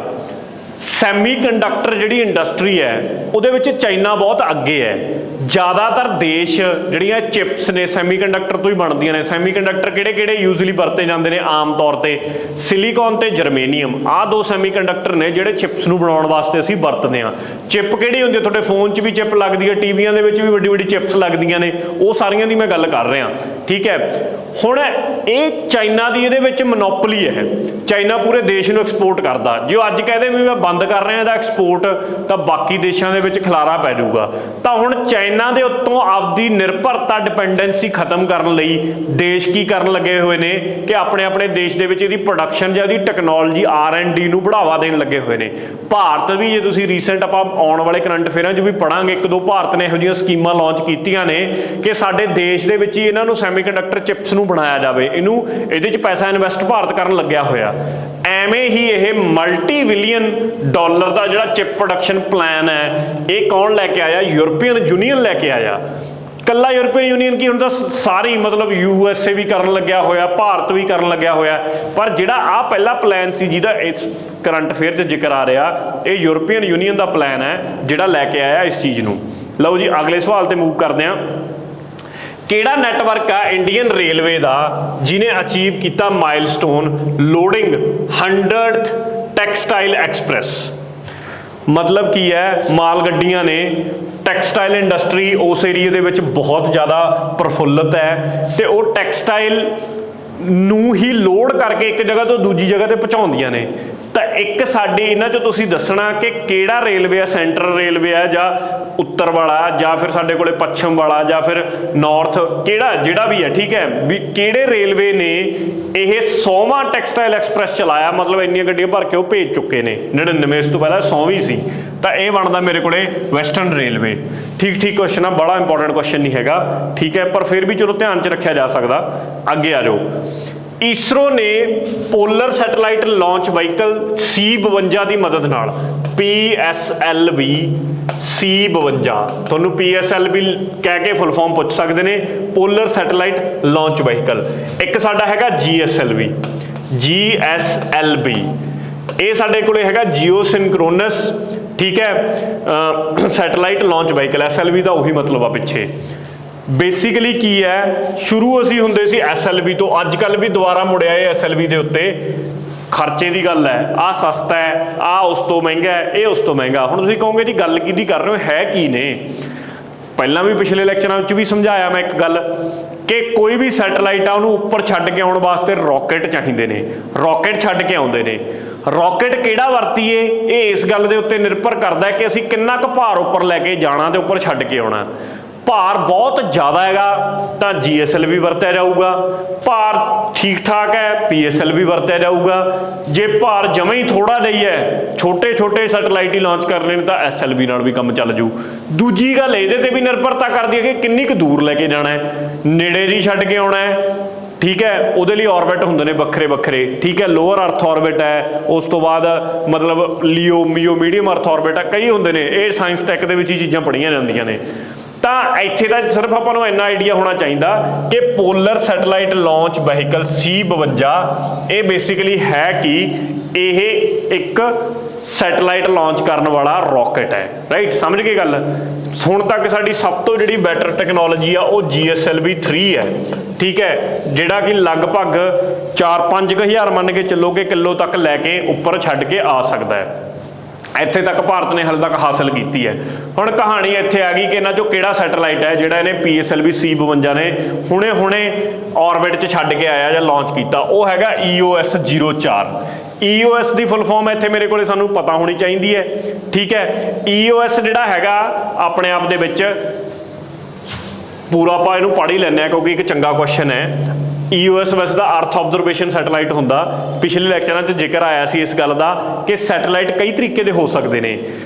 ਸੈਮੀਕੰਡਕਟਰ ਜਿਹੜੀ ਇੰਡਸਟਰੀ ਹੈ ਉਹਦੇ ਵਿੱਚ ਚਾਈਨਾ ਬਹੁਤ ਅੱਗੇ ਹੈ। ਜ਼ਿਆਦਾਤਰ ਦੇਸ਼ ਜਿਹੜੀਆਂ ਚਿਪਸ ਨੇ ਸੈਮੀਕੰਡਕਟਰ ਤੋਂ ਹੀ ਬਣਦੀਆਂ ਨੇ। ਸੈਮੀਕੰਡਕਟਰ ਕਿਹੜੇ ਯੂਜ਼ਲੀ ਵਰਤੇ ਜਾਂਦੇ ਨੇ ਆਮ ਤੌਰ ਤੇ, ਸਿਲੀਕਨ ਤੇ ਜਰਮੇਨੀਅਮ, ਆਹ ਦੋ ਸੈਮੀਕੰਡਕਟਰ ਨੇ ਜਿਹੜੇ ਚਿਪਸ ਨੂੰ ਬਣਾਉਣ ਵਾਸਤੇ ਅਸੀਂ ਵਰਤਦੇ ਹਾਂ। ਚਿਪ ਕਿਹੜੀ ਹੁੰਦੀ ਹੈ, ਤੁਹਾਡੇ ਫੋਨ 'ਚ ਵੀ ਚਿਪ ਲੱਗਦੀ ਹੈ, ਟੀਵੀਆਂ ਦੇ ਵਿੱਚ ਵੀ ਵੱਡੀ ਚਿਪਸ ਲੱਗਦੀਆਂ ਨੇ, ਉਹ ਸਾਰੀਆਂ ਦੀ ਮੈਂ ਗੱਲ ਕਰ ਰਿਹਾ, ਠੀਕ ਹੈ। ਹੁਣ ਇਹ ਚਾਈਨਾ ਦੀ ਇਹਦੇ ਵਿੱਚ ਮੋਨੋਪੋਲੀ ਹੈ, ਚਾਈਨਾ ਪੂਰੇ ਦੇਸ਼ ਨੂੰ ਐਕਸਪੋਰਟ ਕਰਦਾ। ਜੇ ਉਹ ਅੱਜ ਕਹਦੇ ਵੀ ਮੈਂ ਬੰਦ ਕਰ ਰਿਹਾ ਇਹਦਾ ਐਕਸਪੋਰਟ, ਤਾਂ ਬਾਕੀ ਦੇਸ਼ਾਂ ਦੇ ਵਿੱਚ ਖਲਾਰਾ ਪੈ ਜਾਊਗਾ। ਤਾਂ ਹੁਣ ਚਾਈਨਾ ਦੇ ਉੱਤੋਂ ਆਪਦੀ ਨਿਰਭਰਤਾ, ਡਿਪੈਂਡੈਂਸੀ ਖਤਮ ਕਰਨ ਲਈ ਦੇਸ਼ ਕੀ ਕਰਨ ਲੱਗੇ ਹੋਏ ਨੇ ਕਿ ਆਪਣੇ ਦੇਸ਼ ਦੇ ਵਿੱਚ ਇਹਦੀ ਪ੍ਰੋਡਕਸ਼ਨ ਜਾਂ ਇਹਦੀ ਟੈਕਨੋਲੋਜੀ R&D ਨੂੰ ਬੜਾਵਾ ਦੇਣ ਲੱਗੇ ਹੋਏ ਨੇ। ਭਾਰਤ ਵੀ, ਜੇ ਤੁਸੀਂ ਰੀਸੈਂਟ ਆਪਾਂ ਆਉਣ ਵਾਲੇ ਕਰੰਟ ਅਫੇਅਰਾਂ 'ਚ ਵੀ ਪੜਾਂਗੇ, ਇੱਕ ਦੋ ਭਾਰਤ ਨੇ ਇਹੋ ਜਿਹੀਆਂ ਸਕੀਮਾਂ ਲਾਂਚ ਕੀਤੀਆਂ ਨੇ ਕਿ ਸਾਡੇ ਦੇਸ਼ ਦੇ ਵਿੱਚ ਹੀ ਇਹਨਾਂ ਨੂੰ ਸੈਮੀਕੰਡਕਟਰ ਚਿਪਸ ਨੂੰ ਬਣਾਇਆ ਜਾਵੇ, ਇਹਦੇ 'ਚ ਪੈਸਾ ਇਨਵੈਸਟ ਭਾਰਤ ਕਰਨ ਲੱਗਿਆ ਹੋਇਆ। ਐਵੇਂ ਹੀ ਇਹ ਮਲਟੀ-ਬਿਲੀਅਨ ਡਾਲਰ ਦਾ ਜਿਹੜਾ ਚਿਪ ਪ੍ਰੋਡਕਸ਼ਨ ਪਲਾਨ ਹੈ, ਇਹ ਕੌਣ ਲੈ ਕੇ ਆਇਆ? ਯੂਰਪੀਅਨ ਯੂਨੀਅਨ ਲੈ ਕੇ ਆਇਆ। ਕੱਲਾ ਯੂਰਪੀਅਨ ਯੂਨੀਅਨ ਕੀ ਹੁੰਦਾ, ਸਾਰੀ ਮਤਲਬ USA ਵੀ ਕਰਨ ਲੱਗਿਆ ਹੋਇਆ, ਭਾਰਤ ਵੀ ਕਰਨ ਲੱਗਿਆ ਹੋਇਆ। ਪਰ ਜਿਹੜਾ ਆਹ ਪਹਿਲਾ ਪਲਾਨ ਸੀ ਜਿਹਦਾ ਇਸ ਕਰੰਟ ਅਫੇਅਰ 'ਚ ਜ਼ਿਕਰ ਆ ਰਿਹਾ, ਇਹ ਯੂਰਪੀਅਨ ਯੂਨੀਅਨ ਦਾ ਪਲਾਨ ਹੈ ਜਿਹੜਾ ਲੈ ਕੇ ਆਇਆ ਇਸ ਚੀਜ਼ ਨੂੰ। ਲਓ ਜੀ ਅਗਲੇ ਸਵਾਲ ਤੇ ਮੂਵ ਕਰਦੇ ਹਾਂ। ਕਿਹੜਾ ਨੈਟਵਰਕ ਆ ਇੰਡੀਅਨ ਰੇਲਵੇ ਦਾ ਜਿਹਨੇ ਅਚੀਵ ਕੀਤਾ milestone loading 100th textile express? ਮਤਲਬ ਕੀ ਹੈ, ਮਾਲ ਗੱਡੀਆਂ ਨੇ, ਟੈਕਸਟਾਈਲ ਇੰਡਸਟਰੀ ਉਸ ਏਰੀਏ ਦੇ ਵਿੱਚ ਬਹੁਤ ਜ਼ਿਆਦਾ ਪ੍ਰਫੁੱਲਤ ਹੈ ਤੇ ਉਹ ਟੈਕਸਟਾਈਲ ਨੂੰ ਹੀ ਲੋਡ ਕਰਕੇ ਇੱਕ ਜਗ੍ਹਾ ਤੋਂ ਦੂਜੀ ਜਗ੍ਹਾ ਤੇ ਪਹੁੰਚਾਉਂਦੀਆਂ ਨੇ। ਤਾਂ ਇੱਕ ਸਾਡੇ ਇਹਨਾਂ 'ਚੋਂ ਤੁਸੀਂ ਦੱਸਣਾ ਕਿ ਕਿਹੜਾ ਰੇਲਵੇ ਆ, ਸੈਂਟਰਲ ਰੇਲਵੇ ਆ ਜਾਂ ਉੱਤਰ ਵਾਲਾ ਜਾਂ ਫਿਰ ਸਾਡੇ ਕੋਲੇ ਪੱਛਮ ਵਾਲਾ ਜਾਂ ਫਿਰ ਨਾਰਥ, ਕਿਹੜਾ ਜਿਹੜਾ ਵੀ ਹੈ, ਠੀਕ ਹੈ, ਵੀ ਕਿਹੜੇ ਰੇਲਵੇ ਨੇ ਇਹ 100ਵਾਂ ਟੈਕਸਟਾਈਲ ਐਕਸਪ੍ਰੈਸ ਚਲਾਇਆ? ਮਤਲਬ ਇੰਨੀਆਂ ਗੱਡੀਆਂ ਭਰ ਕੇ ਉਹ ਭੇਜ ਚੁੱਕੇ ਨੇ, 99 ਇਸ ਤੋਂ ਪਹਿਲਾਂ 100ਵੀਂ ਸੀ। ਤਾਂ ਇਹ ਬਣਦਾ ਮੇਰੇ ਕੋਲੇ ਵੈਸਟਰਨ ਰੇਲਵੇ। ਠੀਕ ਕੁਐਸਚਨ ਆ, ਬੜਾ ਇੰਪੋਰਟੈਂਟ ਕੁਐਸਚਨ ਨਹੀਂ ਹੈਗਾ, ਠੀਕ ਹੈ, ਪਰ ਫਿਰ ਵੀ ਚਲੋ ਧਿਆਨ 'ਚ ਰੱਖਿਆ ਜਾ ਸਕਦਾ। ਅੱਗੇ ਆ ਜਾਓ। ਈਸਰੋ ਨੇ polar satellite launch vehicle C-52 ਦੀ ਮਦਦ ਨਾਲ PSLV C-52 ਤੁਹਾਨੂੰ PSLV ਕਹਿ ਕੇ ਫੁੱਲ ਫਾਰਮ ਪੁੱਛ ਸਕਦੇ ਨੇ, ਪੋਲਰ ਸੈਟੇਲਾਈਟ ਲਾਂਚ ਵਹੀਕਲ। ਇੱਕ ਸਾਡਾ ਹੈਗਾ GSLV, ਇਹ ਸਾਡੇ ਕੋਲੇ ਹੈਗਾ ਜਿਓ ਸਿੰਕਰੋਨਸ, ਠੀਕ ਹੈ, ਸੈਟੇਲਾਈਟ ਲਾਂਚ ਵਹੀਕਲ। SLV ਦਾ ਉਹੀ ਮਤਲਬ ਆ ਪਿੱਛੇ। ਬੇਸਿਕਲੀ ਕੀ ਹੈ, ਸ਼ੁਰੂ ਅਸੀਂ ਹੁੰਦੇ ਸੀ SLV ਤੋਂ, ਅੱਜ ਕੱਲ੍ਹ ਵੀ ਦੁਬਾਰਾ ਮੁੜਿਆ ਇਹ SLV ਦੇ ਉੱਤੇ। ਖਰਚੇ ਦੀ ਗੱਲ ਹੈ, ਆਹ ਸਸਤਾ ਹੈ, ਆਹ ਉਸ ਤੋਂ ਮਹਿੰਗਾ ਹੈ, ਇਹ ਉਸ ਤੋਂ ਮਹਿੰਗਾ। ਹੁਣ ਤੁਸੀਂ ਕਹੋਗੇ ਜੀ ਗੱਲ ਕਿਹਦੀ ਕਰ ਰਹੇ ਹੋ, ਹੈ ਕੀ ਨੇ? ਪਹਿਲਾਂ ਵੀ ਪਿਛਲੇ ਲੈਕਚਰਾਂ ਵਿੱਚ ਵੀ ਸਮਝਾਇਆ ਮੈਂ ਇੱਕ ਗੱਲ ਕਿ ਕੋਈ ਵੀ ਸੈਟੇਲਾਈਟ ਆ ਉਹਨੂੰ ਉੱਪਰ ਛੱਡ ਕੇ ਆਉਣ ਵਾਸਤੇ ਰੌਕਟ ਚਾਹੀਦੇ ਨੇ, ਰੌਕਟ ਛੱਡ ਕੇ ਆਉਂਦੇ ਨੇ। ਰੌਕਟ ਕਿਹੜਾ ਵਰਤੀਏ, ਇਹ ਇਸ ਗੱਲ ਦੇ ਉੱਤੇ ਨਿਰਭਰ ਕਰਦਾ ਹੈ ਕਿ ਅਸੀਂ ਕਿੰਨਾ ਕੁ ਭਾਰ ਉੱਪਰ ਲੈ ਕੇ ਜਾਣਾ ਤੇ ਉੱਪਰ ਛੱਡ ਕੇ ਆਉਣਾ। ਭਾਰ ਬਹੁਤ ਜ਼ਿਆਦਾ ਹੈਗਾ ਤਾਂ GSLV ਵਰਤਿਆ ਜਾਊਗਾ, ਭਾਰ ਠੀਕ ਠਾਕ ਹੈ PSLV ਵਰਤਿਆ ਜਾਊਗਾ। ਜੇ ਭਾਰ ਜਮਾਂ ਹੀ ਥੋੜਾ ਜਿਹਾ ਹੈ, ਛੋਟੇ ਛੋਟੇ ਸੈਟੇਲਾਈਟ ਹੀ ਲਾਂਚ ਕਰਨੇ ਨੇ ਤਾਂ SLV ਨਾਲ ਵੀ ਕੰਮ ਚੱਲ ਜੂ। ਦੂਜੀ ਗੱਲ ਇਹਦੇ ਤੇ ਵੀ ਨਿਰਭਰਤਾ ਕਰਦੀ ਹੈ ਕਿ ਕਿੰਨੀ ਕੁ ਦੂਰ ਲੈ ਕੇ ਜਾਣਾ ਹੈ, ਨੇੜੇ ਜੀ ਛੱਡ ਕੇ ਆਉਣਾ ਹੈ, ਠੀਕ ਹੈ, ਉਹਦੇ ਲਈ ਔਰਬਿਟ ਹੁੰਦੇ ਨੇ ਵੱਖਰੇ ਵੱਖਰੇ, ਠੀਕ ਹੈ, ਲੋਅਰ ਅਰਥ ਔਰਬਿਟ ਹੈ, ਉਸ ਤੋਂ ਬਾਅਦ ਮਤਲਬ ਲੀਓ ਮੀਓ ਮੀਡੀਅਮ ਅਰਥ ਔਰਬਿਟ ਹੈ, ਕਈ ਹੁੰਦੇ ਨੇ, ਇਹ ਸਾਇੰਸ ਟੈਕ ਦੇ ਵਿੱਚ ਹੀ ਚੀਜ਼ਾਂ ਪੜ੍ਹੀਆਂ ਜਾਂਦੀਆਂ ਨੇ। ਤਾਂ ਇੱਥੇ ਤਾਂ ਸਿਰਫ ਆਪਾਂ ਨੂੰ ਇੰਨਾ ਆਈਡੀਆ ਹੋਣਾ ਚਾਹੀਦਾ ਕਿ polar satellite launch vehicle C-52 ਇਹ ਬੇਸਿਕਲੀ ਹੈ ਕਿ ਇਹ ਇੱਕ ਸੈਟੇਲਾਈਟ ਲਾਂਚ ਕਰਨ ਵਾਲਾ ਰੌਕਟ ਹੈ, ਰਾਈਟ? ਸਮਝ ਗਏ ਗੱਲ? ਹੁਣ ਤੱਕ ਸਾਡੀ ਸਭ ਤੋਂ ਜਿਹੜੀ ਬੈਟਰ ਟੈਕਨੋਲੋਜੀ ਆ ਉਹ GSLV 3 ਹੈ, ਠੀਕ ਹੈ, ਜਿਹੜਾ ਕਿ ਲਗਭਗ 4-5 ਹਜ਼ਾਰ ਮੰਨ ਕੇ ਚੱਲੋ ਕਿ ਕਿਲੋ ਤੱਕ ਲੈ ਕੇ ਉੱਪਰ ਛੱਡ ਕੇ ਆ ਸਕਦਾ ਹੈ। ਇੱਥੇ ਤੱਕ ਭਾਰਤ ਨੇ ਹਾਲੇ ਤੱਕ ਹਾਸਲ ਕੀਤੀ ਹੈ। ਹੁਣ ਕਹਾਣੀ ਇੱਥੇ ਆ ਗਈ ਕਿ ਇਹਨਾਂ 'ਚੋਂ ਕਿਹੜਾ ਸੈਟੇਲਾਈਟ ਹੈ ਜਿਹੜਾ ਇਹਨੇ PSLV C-52 ਨੇ ਹੁਣੇ ਔਰਬਿਟ 'ਚ ਛੱਡ ਕੇ ਆਇਆ ਜਾਂ ਲਾਂਚ ਕੀਤਾ, ਉਹ ਹੈਗਾ EOS 04। EOS ਦੀ ਫੁੱਲ ਫਾਰਮ ਇੱਥੇ ਮੇਰੇ ਕੋਲੇ ਸਾਨੂੰ ਪਤਾ ਹੋਣੀ ਚਾਹੀਦੀ ਹੈ, ਠੀਕ ਹੈ। EOS ਜਿਹੜਾ ਹੈਗਾ ਆਪਣੇ ਆਪ ਦੇ ਵਿੱਚ ਪੂਰਾ ਆਪਾਂ ਇਹਨੂੰ ਪੜ੍ਹ ਹੀ ਲੈਂਦੇ ਹਾਂ ਕਿਉਂਕਿ ਇੱਕ ਚੰਗਾ ਕੁਐਸਚਨ ਹੈ। EOS ਵੈਸੇ ਦਾ ਅਰਥ ਆਬਜ਼ਰਵੇਸ਼ਨ ਸੈਟੇਲਾਈਟ ਹੁੰਦਾ। ਪਿਛਲੇ ਲੈਕਚਰਾਂ 'ਚ ਜ਼ਿਕਰ ਆਇਆ ਸੀ ਇਸ ਗੱਲ ਦਾ ਕਿ ਸੈਟੇਲਾਈਟ ਕਈ ਤਰੀਕੇ ਦੇ ਹੋ ਸਕਦੇ ਨੇ।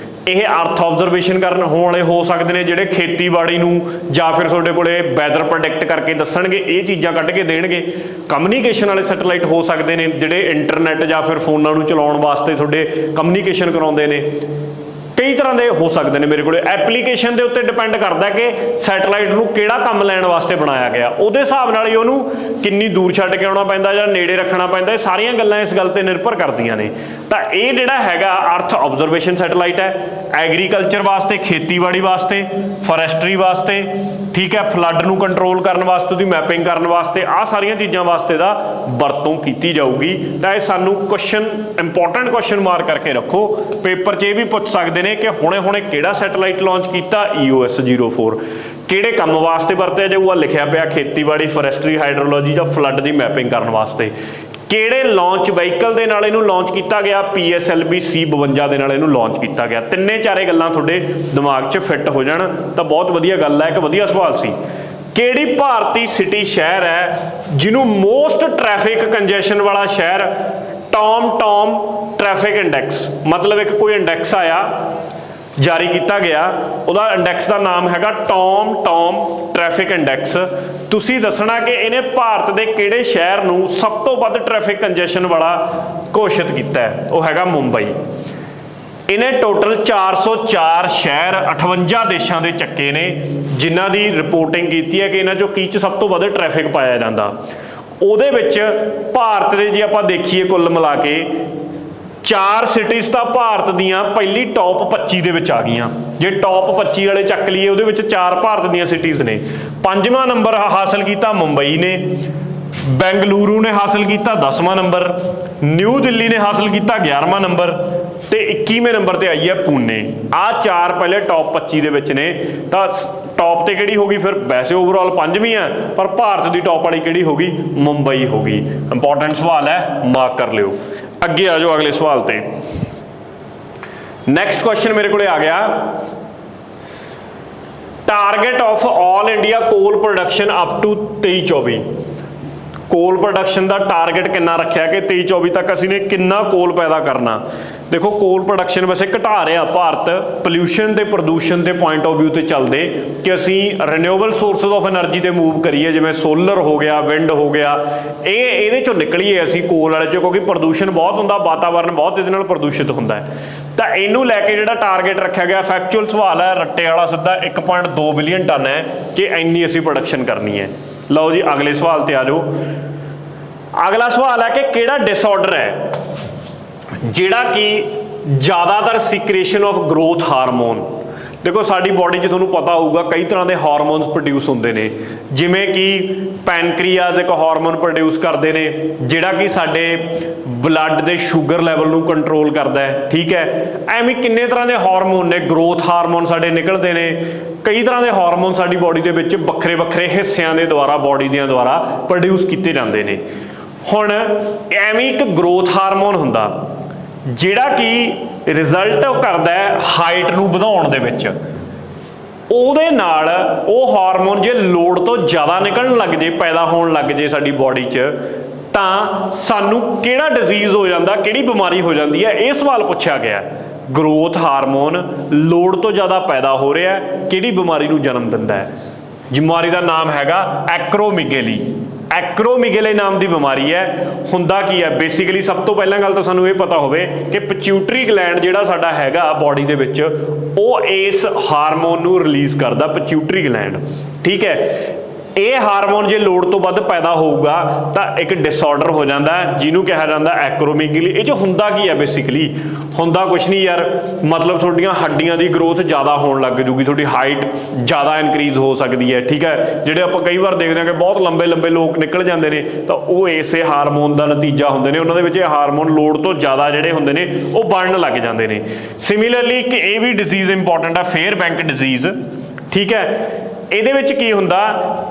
ਇਹ ਅਰਥ ਆਬਜ਼ਰਵੇਸ਼ਨ ਕਰਨ ਹੋਣ ਵਾਲੇ ਹੋ ਸਕਦੇ ਨੇ ਜਿਹੜੇ ਖੇਤੀਬਾੜੀ ਨੂੰ ਜਾਂ ਫਿਰ ਤੁਹਾਡੇ ਕੋਲੇ ਵੈਦਰ ਪ੍ਰੈਡਿਕਟ ਕਰਕੇ ਦੱਸਣਗੇ, ਇਹ ਚੀਜ਼ਾਂ ਕੱਢ ਕੇ ਦੇਣਗੇ। ਕਮਿਊਨੀਕੇਸ਼ਨ ਵਾਲੇ ਸੈਟੇਲਾਈਟ ਹੋ ਸਕਦੇ ਨੇ ਜਿਹੜੇ ਇੰਟਰਨੈਟ ਜਾਂ ਫਿਰ ਫੋਨਾਂ ਨੂੰ ਚਲਾਉਣ ਵਾਸਤੇ ਤੁਹਾਡੇ ਕਮਿਊਨੀਕੇਸ਼ਨ ਕਰਾਉਂਦੇ ਨੇ। ਕਈ ਤਰ੍ਹਾਂ ਦੇ ਹੋ ਸਕਦੇ ਨੇ ਮੇਰੇ ਕੋਲੇ। ਐਪਲੀਕੇਸ਼ਨ ਦੇ ਉੱਤੇ ਡਿਪੈਂਡ ਕਰਦਾ ਕਿ ਸੈਟੇਲਾਈਟ ਨੂੰ ਕਿਹੜਾ ਕੰਮ ਲੈਣ ਵਾਸਤੇ ਬਣਾਇਆ ਗਿਆ, ਉਹਦੇ ਹਿਸਾਬ ਨਾਲ ਹੀ ਉਹਨੂੰ ਕਿੰਨੀ ਦੂਰ ਛੱਡ ਕੇ ਆਉਣਾ ਪੈਂਦਾ ਜਾਂ ਨੇੜੇ ਰੱਖਣਾ ਪੈਂਦਾ। ਇਹ ਸਾਰੀਆਂ ਗੱਲਾਂ ਇਸ ਗੱਲ ਤੇ ਨਿਰਭਰ ਕਰਦੀਆਂ ਨੇ। ਤਾਂ ਇਹ ਜਿਹੜਾ ਹੈਗਾ ਅਰਥ ਆਬਜ਼ਰਵੇਸ਼ਨ ਸੈਟੇਲਾਈਟ ਹੈ, ਐਗਰੀਕਲਚਰ ਵਾਸਤੇ, ਖੇਤੀਬਾੜੀ ਵਾਸਤੇ, ਫੋਰੈਸਟਰੀ ਵਾਸਤੇ, ਠੀਕ ਹੈ, ਫਲੱਡ ਨੂੰ ਕੰਟਰੋਲ ਕਰਨ ਵਾਸਤੇ, ਉਹਦੀ ਮੈਪਿੰਗ ਕਰਨ ਵਾਸਤੇ, ਆਹ ਸਾਰੀਆਂ ਚੀਜ਼ਾਂ ਵਾਸਤੇ ਦਾ ਵਰਤੋਂ ਕੀਤੀ ਜਾਊਗੀ। ਤਾਂ ਇਹ ਸਾਨੂੰ ਕੁਐਸਚਨ ਇੰਪੋਰਟੈਂਟ ਕੁਐਸਚਨ ਮਾਰਕ ਕਰਕੇ ਰੱਖੋ, ਪੇਪਰ 'ਚ ਇਹ ਵੀ ਪੁੱਛ ਸਕਦੇ ਨੇ ਕਿ ਹੁਣੇ ਕਿਹੜਾ ਸੈਟੇਲਾਈਟ ਲਾਂਚ ਕੀਤਾ, EOS 04, ਕਿਹੜੇ ਕੰਮ ਵਾਸਤੇ ਵਰਤਿਆ ਜਾਊਗਾ, ਲਿਖਿਆ ਪਿਆ ਖੇਤੀਬਾੜੀ, ਫੋਰੈਸਟਰੀ, ਹਾਈਡਰੋਲੋਜੀ ਜਾਂ ਫਲੱਡ ਦੀ ਮੈਪਿੰਗ ਕਰਨ ਵਾਸਤੇ। ਕਿਹੜੇ ਲਾਂਚ ਵਹੀਕਲ ਦੇ ਨਾਲ ਇਹਨੂੰ ਲਾਂਚ ਕੀਤਾ ਗਿਆ, PSLV C-52 ਦੇ ਨਾਲ ਇਹਨੂੰ ਲਾਂਚ ਕੀਤਾ ਗਿਆ। ਤਿੰਨੇ ਚਾਰੇ ਗੱਲਾਂ ਤੁਹਾਡੇ ਦਿਮਾਗ 'ਚ ਫਿੱਟ ਹੋ ਜਾਣ ਤਾਂ ਬਹੁਤ ਵਧੀਆ ਗੱਲ ਹੈ। ਇੱਕ ਵਧੀਆ ਸਵਾਲ ਸੀ, ਕਿਹੜੀ ਭਾਰਤੀ ਸਿਟੀ ਸ਼ਹਿਰ ਹੈ ਜਿਹਨੂੰ ਮੋਸਟ ਟ੍ਰੈਫਿਕ ਕੰਜੈਸ਼ਨ ਵਾਲਾ ਸ਼ਹਿਰ ਟੌਮ ਟ੍ਰੈਫਿਕ ਇੰਡੈਕਸ, ਮਤਲਬ ਇੱਕ ਕੋਈ ਇੰਡੈਕਸ ਆਇਆ ਜਾਰੀ ਕੀਤਾ ਗਿਆ, ਉਹਦਾ ਇੰਡੈਕਸ ਦਾ ਨਾਮ ਹੈਗਾ ਟੌਮ ਟ੍ਰੈਫਿਕ ਇੰਡੈਕਸ। ਤੁਸੀਂ ਦੱਸਣਾ ਕਿ ਇਹਨੇ ਭਾਰਤ ਦੇ ਕਿਹੜੇ ਸ਼ਹਿਰ ਨੂੰ ਸਭ ਤੋਂ ਵੱਧ ਟ੍ਰੈਫਿਕ ਕੰਜੈਸ਼ਨ ਵਾਲਾ ਘੋਸ਼ਿਤ ਕੀਤਾ ਹੈ, ਉਹ ਹੈਗਾ ਮੁੰਬਈ। ਇਹਨੇ ਟੋਟਲ 404 ਸ਼ਹਿਰ 58 ਦੇਸ਼ਾਂ ਦੇ ਚੱਕੇ ਨੇ ਜਿਨ੍ਹਾਂ ਦੀ ਰਿਪੋਰਟਿੰਗ ਕੀਤੀ ਹੈ ਕਿ ਇਹਨਾਂ 'ਚੋਂ ਕੀ 'ਚ ਸਭ ਤੋਂ ਵੱਧ ਟ੍ਰੈਫਿਕ ਪਾਇਆ ਜਾਂਦਾ। ਉਹਦੇ ਵਿੱਚ ਭਾਰਤ ਦੇ ਜੇ ਆਪਾਂ ਦੇਖੀਏ ਕੁੱਲ ਮਿਲਾ ਕੇ 4 ਸਿਟੀਜ਼ ਤਾਂ ਭਾਰਤ ਦੀਆਂ ਪਹਿਲੀ ਟੌਪ 25 ਦੇ ਵਿੱਚ ਆ ਗਈਆਂ। ਜੇ ਟੌਪ 25 ਵਾਲੇ ਚੱਕ ਲਈਏ ਉਹਦੇ ਵਿੱਚ 4 ਭਾਰਤ ਦੀਆਂ ਸਿਟੀਜ਼ ਨੇ। 5ਵਾਂ ਨੰਬਰ ਹਾਸਲ ਕੀਤਾ ਮੁੰਬਈ ਨੇ, ਬੈਂਗਲੁਰੂ ਨੇ ਹਾਸਲ ਕੀਤਾ 10ਵਾਂ ਨੰਬਰ, ਨਿਊ ਦਿੱਲੀ ਨੇ ਹਾਸਲ ਕੀਤਾ 11ਵਾਂ ਨੰਬਰ ਤੇ 21ਵੇਂ ਨੰਬਰ ਤੇ ਆਈ ਹੈ ਪੂਨੇ। ਆਹ 4 ਪਹਿਲੇ ਟੌਪ 25 ਦੇ ਵਿੱਚ ਨੇ। ਤਾਂ ਟੌਪ ਤੇ ਕਿਹੜੀ ਹੋ ਗਈ ਫਿਰ? ਵੈਸੇ ਓਵਰਆਲ 5ਵੀਂ ਆ, ਪਰ ਭਾਰਤ ਦੀ ਟੌਪ ਵਾਲੀ ਕਿਹੜੀ ਹੋ ਗਈ? ਮੁੰਬਈ ਹੋ ਗਈ। ਇੰਪੋਰਟੈਂਟ ਸਵਾਲ ਹੈ, ਮਾਰਕ ਕਰ ਲਿਓ। ਅੱਗੇ ਆ ਜਾਓ ਅਗਲੇ ਸਵਾਲ ਤੇ। ਨੈਕਸਟ ਕੁਐਸਚਨ ਮੇਰੇ ਕੋਲੇ ਆ ਗਿਆ, ਟਾਰਗੇਟ ਆਫ ਆਲ ਇੰਡੀਆ ਕੋਲ ਪ੍ਰੋਡਕਸ਼ਨ ਅਪ ਟੂ 23-24। ਕੋਲ ਪ੍ਰੋਡਕਸ਼ਨ ਦਾ ਟਾਰਗੇਟ ਕਿੰਨਾ ਰੱਖਿਆ ਕਿ 23-24 ਤੱਕ ਅਸੀਂ ਨੇ ਕਿੰਨਾ ਕੋਲ ਪੈਦਾ ਕਰਨਾ। देखो कोल प्रोडक्शन वैसे घटा रहा भारत पोल्यूशन ते प्रदूषण के पॉइंट ऑफ व्यू ते चलते कि असी रिन्यूएबल सोर्सिस ऑफ एनर्जी ते मूव करिए, जिवें सोलर हो गया, विंड हो गया, ये चों निकलीए असी कोल वाले चों, क्योंकि प्रदूषण बहुत हुंदा, वातावरण बहुत इहदे नाल प्रदूषित हुंदा है। तो इनू लैके जिहड़ा टारगेट रखा गया, फैक्चुअल सवाल है, रट्टे वाला सीधा 1.2 बिलियन टन है कि इन्नी असी प्रोडक्शन करनी है। लो जी अगले सवाल ते आ जाओ। अगला सवाल है कि किहड़ा डिसऑर्डर है जिहड़ा कि ज़्यादातर सिक्रेशन ऑफ ग्रोथ हारमोन। देखो साडी बॉडी 'च तुहानूं पता होगा कई तरह के हारमोन्स प्रोड्यूस होंदे ने, जिवें कि पैनक्रीआज एक हारमोन प्रोड्यूस करते हैं जिहड़ा कि साडे ब्लड के शुगर लैवल नूं कंट्रोल करता है, ठीक है। एवें किन्ने तरह के हारमोन ने, ग्रोथ हारमोन साडे निकलते हैं, कई तरह के हारमोन साडी बॉडी के विच वक्खरे वक्खरे हिस्सिਆਂ ਦੇ द्वारा बॉडी ਦੇ द्वारा प्रोड्यूस किए जाते हैं। हुण एवें एक ग्रोथ हारमोन हुंदा जिहड़ा कि रिजल्ट करदा है हाइट नूं वधाउण दे विच। ਉਹਦੇ ਨਾਲ ਉਹ ਹਾਰਮੋਨ ਜੇ ਲੋੜ ਤੋਂ ਜ਼ਿਆਦਾ ਨਿਕਲਣ ਲੱਗ ਜੇ, ਪੈਦਾ ਹੋਣ ਲੱਗ ਜੇ ਸਾਡੀ ਬੋਡੀ 'ਚ, ਤਾਂ ਸਾਨੂੰ ਕਿਹੜਾ ਡਿਜ਼ੀਜ਼ ਹੋ ਜਾਂਦਾ, ਕਿਹੜੀ ਬਿਮਾਰੀ ਹੋ ਜਾਂਦੀ ਹੈ, ਇਹ ਸਵਾਲ ਪੁੱਛਿਆ ਗਿਆ। ਗਰੋਥ ਹਾਰਮੋਨ ਲੋੜ ਤੋਂ ਜ਼ਿਆਦਾ ਪੈਦਾ ਹੋ ਰਿਹਾ, ਕਿਹੜੀ ਬਿਮਾਰੀ ਨੂੰ ਜਨਮ ਦਿੰਦਾ ਹੈ? ਬਿਮਾਰੀ ਦਾ ਨਾਮ ਹੈਗਾ ਐਕਰੋਮੀਗੇਲੀ। ਐਕਰੋਮੀਗੇਲੇ ਨਾਮ ਦੀ ਬਿਮਾਰੀ ਹੈ। ਹੁੰਦਾ ਕੀ ਹੈ ਬੇਸਿਕਲੀ, ਸਭ ਤੋਂ ਪਹਿਲਾਂ ਗੱਲ ਤਾਂ ਸਾਨੂੰ ਇਹ ਪਤਾ ਹੋਵੇ ਕਿ ਪਿਚਿਊਟਰੀ ਗਲੈਂਡ ਜਿਹੜਾ ਸਾਡਾ ਹੈਗਾ ਬੋਡੀ ਦੇ ਵਿੱਚ, ਉਹ ਇਸ ਹਾਰਮੋਨ ਨੂੰ ਰਿਲੀਜ਼ ਕਰਦਾ, ਪਿਚਿਊਟਰੀ ਗਲੈਂਡ, ਠੀਕ ਹੈ। ਇਹ ਹਾਰਮੋਨ ਜੇ ਲੋੜ ਤੋਂ ਵੱਧ ਪੈਦਾ ਹੋਊਗਾ ਤਾਂ ਇੱਕ ਡਿਸਆਰਡਰ ਹੋ ਜਾਂਦਾ ਜਿਹਨੂੰ ਕਿਹਾ ਜਾਂਦਾ ਐਕਰੋਮੀਗੇਲੀ। ਇਹ 'ਚ ਹੁੰਦਾ ਕੀ ਹੈ ਬੇਸਿਕਲੀ? ਹੁੰਦਾ ਕੁਛ ਨਹੀਂ ਯਾਰ, ਮਤਲਬ ਤੁਹਾਡੀਆਂ ਹੱਡੀਆਂ ਦੀ ਗਰੋਥ ਜ਼ਿਆਦਾ ਹੋਣ ਲੱਗ ਜੂਗੀ, ਤੁਹਾਡੀ ਹਾਈਟ ਜ਼ਿਆਦਾ ਇਨਕਰੀਜ਼ ਹੋ ਸਕਦੀ ਹੈ, ਠੀਕ ਹੈ। ਜਿਹੜੇ ਆਪਾਂ ਕਈ ਵਾਰ ਦੇਖਦੇ ਹਾਂ ਕਿ ਬਹੁਤ ਲੰਬੇ ਲੰਬੇ ਲੋਕ ਨਿਕਲ ਜਾਂਦੇ ਨੇ, ਤਾਂ ਉਹ ਇਸੇ ਹਾਰਮੋਨ ਦਾ ਨਤੀਜਾ ਹੁੰਦੇ ਨੇ। ਉਹਨਾਂ ਦੇ ਵਿੱਚ ਇਹ ਹਾਰਮੋਨ ਲੋੜ ਤੋਂ ਜ਼ਿਆਦਾ ਜਿਹੜੇ ਹੁੰਦੇ ਨੇ ਉਹ ਬਣਨ ਲੱਗ ਜਾਂਦੇ ਨੇ। ਸਿਮਿਲਰਲੀ ਇੱਕ ਇਹ ਵੀ ਡਿਜ਼ੀਜ਼ ਇੰਪੋਰਟੈਂਟ ਆ, ਫੇਅਰ ਬੈਂਕ ਡਿਜ਼ੀਜ਼, ਠੀਕ ਹੈ। ਇਹਦੇ ਵਿੱਚ ਕੀ ਹੁੰਦਾ,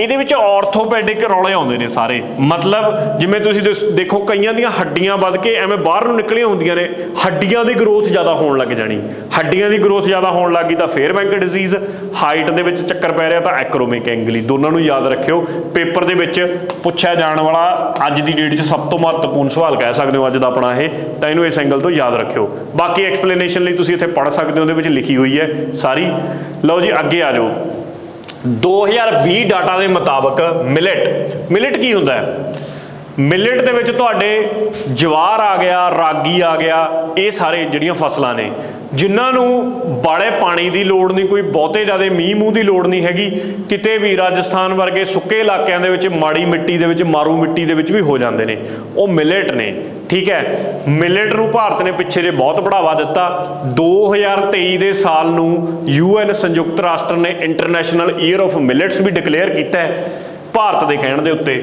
ਇਹਦੇ ਵਿੱਚ ਆਰਥੋਪੈਡਿਕ ਰੌਲੇ ਆਉਂਦੇ ਨੇ ਸਾਰੇ। ਮਤਲਬ ਜਿਵੇਂ ਤੁਸੀਂ ਦੇਖੋ ਕਈਆਂ ਦੀਆਂ ਹੱਡੀਆਂ ਵੱਧ ਕੇ ਐਵੇਂ ਬਾਹਰ ਨੂੰ ਨਿਕਲੀਆਂ ਹੁੰਦੀਆਂ ਨੇ, ਹੱਡੀਆਂ ਦੀ ਗਰੋਥ ਜ਼ਿਆਦਾ ਹੋਣ ਲੱਗ ਜਾਣੀ। ਹੱਡੀਆਂ ਦੀ ਗਰੋਥ ਜ਼ਿਆਦਾ ਹੋਣ ਲੱਗ ਗਈ ਤਾਂ ਫੇਅਰ ਬੈਂਕ ਡਿਜ਼ੀਜ਼, ਹਾਈਟ ਦੇ ਵਿੱਚ ਚੱਕਰ ਪੈ ਰਿਹਾ ਤਾਂ ਐਕਰੋਮੀਗੇਲੀ। ਦੋਨਾਂ ਨੂੰ ਯਾਦ ਰੱਖਿਓ, ਪੇਪਰ ਦੇ ਵਿੱਚ ਪੁੱਛਿਆ ਜਾਣ ਵਾਲਾ ਅੱਜ ਦੀ ਡੇਟ 'ਚ ਸਭ ਤੋਂ ਮਹੱਤਵਪੂਰਨ ਸਵਾਲ ਕਹਿ ਸਕਦੇ ਹੋ ਅੱਜ ਦਾ ਆਪਣਾ ਇਹ, ਤਾਂ ਇਹਨੂੰ ਇਸ ਐਂਗਲ ਤੋਂ ਯਾਦ ਰੱਖਿਓ। ਬਾਕੀ ਐਕਸਪਲੇਨੇਸ਼ਨ ਲਈ ਤੁਸੀਂ ਇੱਥੇ ਪੜ੍ਹ ਸਕਦੇ ਹੋ, ਉਹਦੇ ਵਿੱਚ ਲਿਖੀ ਹੋਈ ਹੈ ਸਾਰੀ। ਲਓ ਜੀ ਅੱਗੇ ਆ ਜਾਓ। 2020 ਡਾਟਾ ਦੇ ਮੁਤਾਬਕ ਮਿਲਟ ਕੀ ਹੁੰਦਾ ਹੈ? ਮਿਲਟ ਦੇ ਵਿੱਚ ਤੁਹਾਡੇ ਜਵਾਰ ਆ ਗਿਆ, ਰਾਗੀ ਆ ਗਿਆ, ਇਹ ਸਾਰੇ ਜਿਹੜੀਆਂ ਫਸਲਾਂ ਨੇ ਜਿਨ੍ਹਾਂ ਨੂੰ ਬਾਲੇ ਪਾਣੀ ਦੀ ਲੋੜ ਨਹੀਂ, ਕੋਈ ਬਹੁਤੇ ਜ਼ਿਆਦਾ ਮੀਂਹ ਮੂੰਹ ਦੀ ਲੋੜ ਨਹੀਂ ਹੈਗੀ। ਕਿਤੇ ਵੀ ਰਾਜਸਥਾਨ ਵਰਗੇ ਸੁੱਕੇ ਇਲਾਕਿਆਂ ਦੇ ਵਿੱਚ ਮਾੜੀ ਮਿੱਟੀ ਦੇ ਵਿੱਚ, ਮਾਰੂ ਮਿੱਟੀ ਦੇ ਵਿੱਚ ਵੀ ਹੋ ਜਾਂਦੇ ਨੇ, ਉਹ ਮਿਲਟ ਨੇ, ਠੀਕ ਹੈ। ਮਿਲਟ ਨੂੰ ਭਾਰਤ ਨੇ ਪਿੱਛੇ ਜੇ ਬਹੁਤ ਬੜਾਵਾ ਦਿੱਤਾ। 2023 ਦੇ ਸਾਲ ਨੂੰ UN ਸੰਯੁਕਤ ਰਾਸ਼ਟਰ ਨੇ ਇੰਟਰਨੈਸ਼ਨਲ ਈਅਰ ਆਫ ਮਿਲਟਸ ਵੀ ਡਿਕਲੇਅਰ ਕੀਤਾ ਹੈ ਭਾਰਤ ਦੇ ਕਹਿਣ ਦੇ ਉੱਤੇ।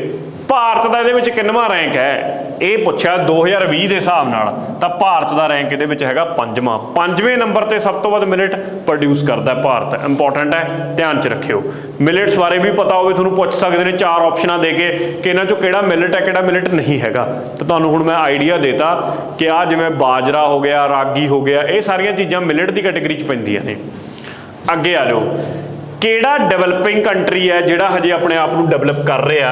ਭਾਰਤ ਦਾ ਇਹਦੇ ਵਿੱਚ ਕਿੰਨਵਾਂ ਰੈਂਕ ਹੈ ਇਹ ਪੁੱਛਿਆ 2020 ਦੇ ਹਿਸਾਬ ਨਾਲ, ਤਾਂ ਭਾਰਤ ਦਾ ਰੈਂਕ ਇਹਦੇ ਵਿੱਚ ਹੈਗਾ 5ਵਾਂ। 5ਵੇਂ ਨੰਬਰ ਤੇ ਸਭ ਤੋਂ ਵੱਧ ਮਿਲਟ ਪ੍ਰੋਡਿਊਸ ਕਰਦਾ ਭਾਰਤ। ਇੰਪੋਰਟੈਂਟ ਹੈ, ਧਿਆਨ 'ਚ ਰੱਖਿਓ। ਮਿਲਟਸ ਬਾਰੇ ਵੀ ਪਤਾ ਹੋਵੇ ਤੁਹਾਨੂੰ ਪੁੱਛ ਸਕਦੇ ਨੇ 4 ਆਪਸ਼ਨਾਂ ਦੇ ਕੇ ਕਿ ਇਹਨਾਂ 'ਚੋਂ ਕਿਹੜਾ ਮਿਲਟ ਹੈ ਕਿਹੜਾ ਮਿਲਟ ਨਹੀਂ ਹੈਗਾ। ਤਾਂ ਤੁਹਾਨੂੰ ਹੁਣ ਮੈਂ ਆਈਡੀਆ ਦੇਤਾ ਕਿ ਆਹ ਜਿਵੇਂ ਬਾਜਰਾ ਹੋ ਗਿਆ, ਰਾਗੀ ਹੋ ਗਿਆ, ਇਹ ਸਾਰੀਆਂ ਚੀਜ਼ਾਂ ਮਿਲਟ ਦੀ ਕੈਟੇਗਰੀ 'ਚ ਪੈਂਦੀਆਂ ਨੇ। ਅੱਗੇ ਆ ਜਾਓ। ਕਿਹੜਾ ਡਿਵੈਲਪਿੰਗ ਕੰਟਰੀ ਹੈ ਜਿਹੜਾ ਹਜੇ ਆਪਣੇ ਆਪ ਨੂੰ ਡਿਵੈਲਪ ਕਰ ਰਿਹਾ,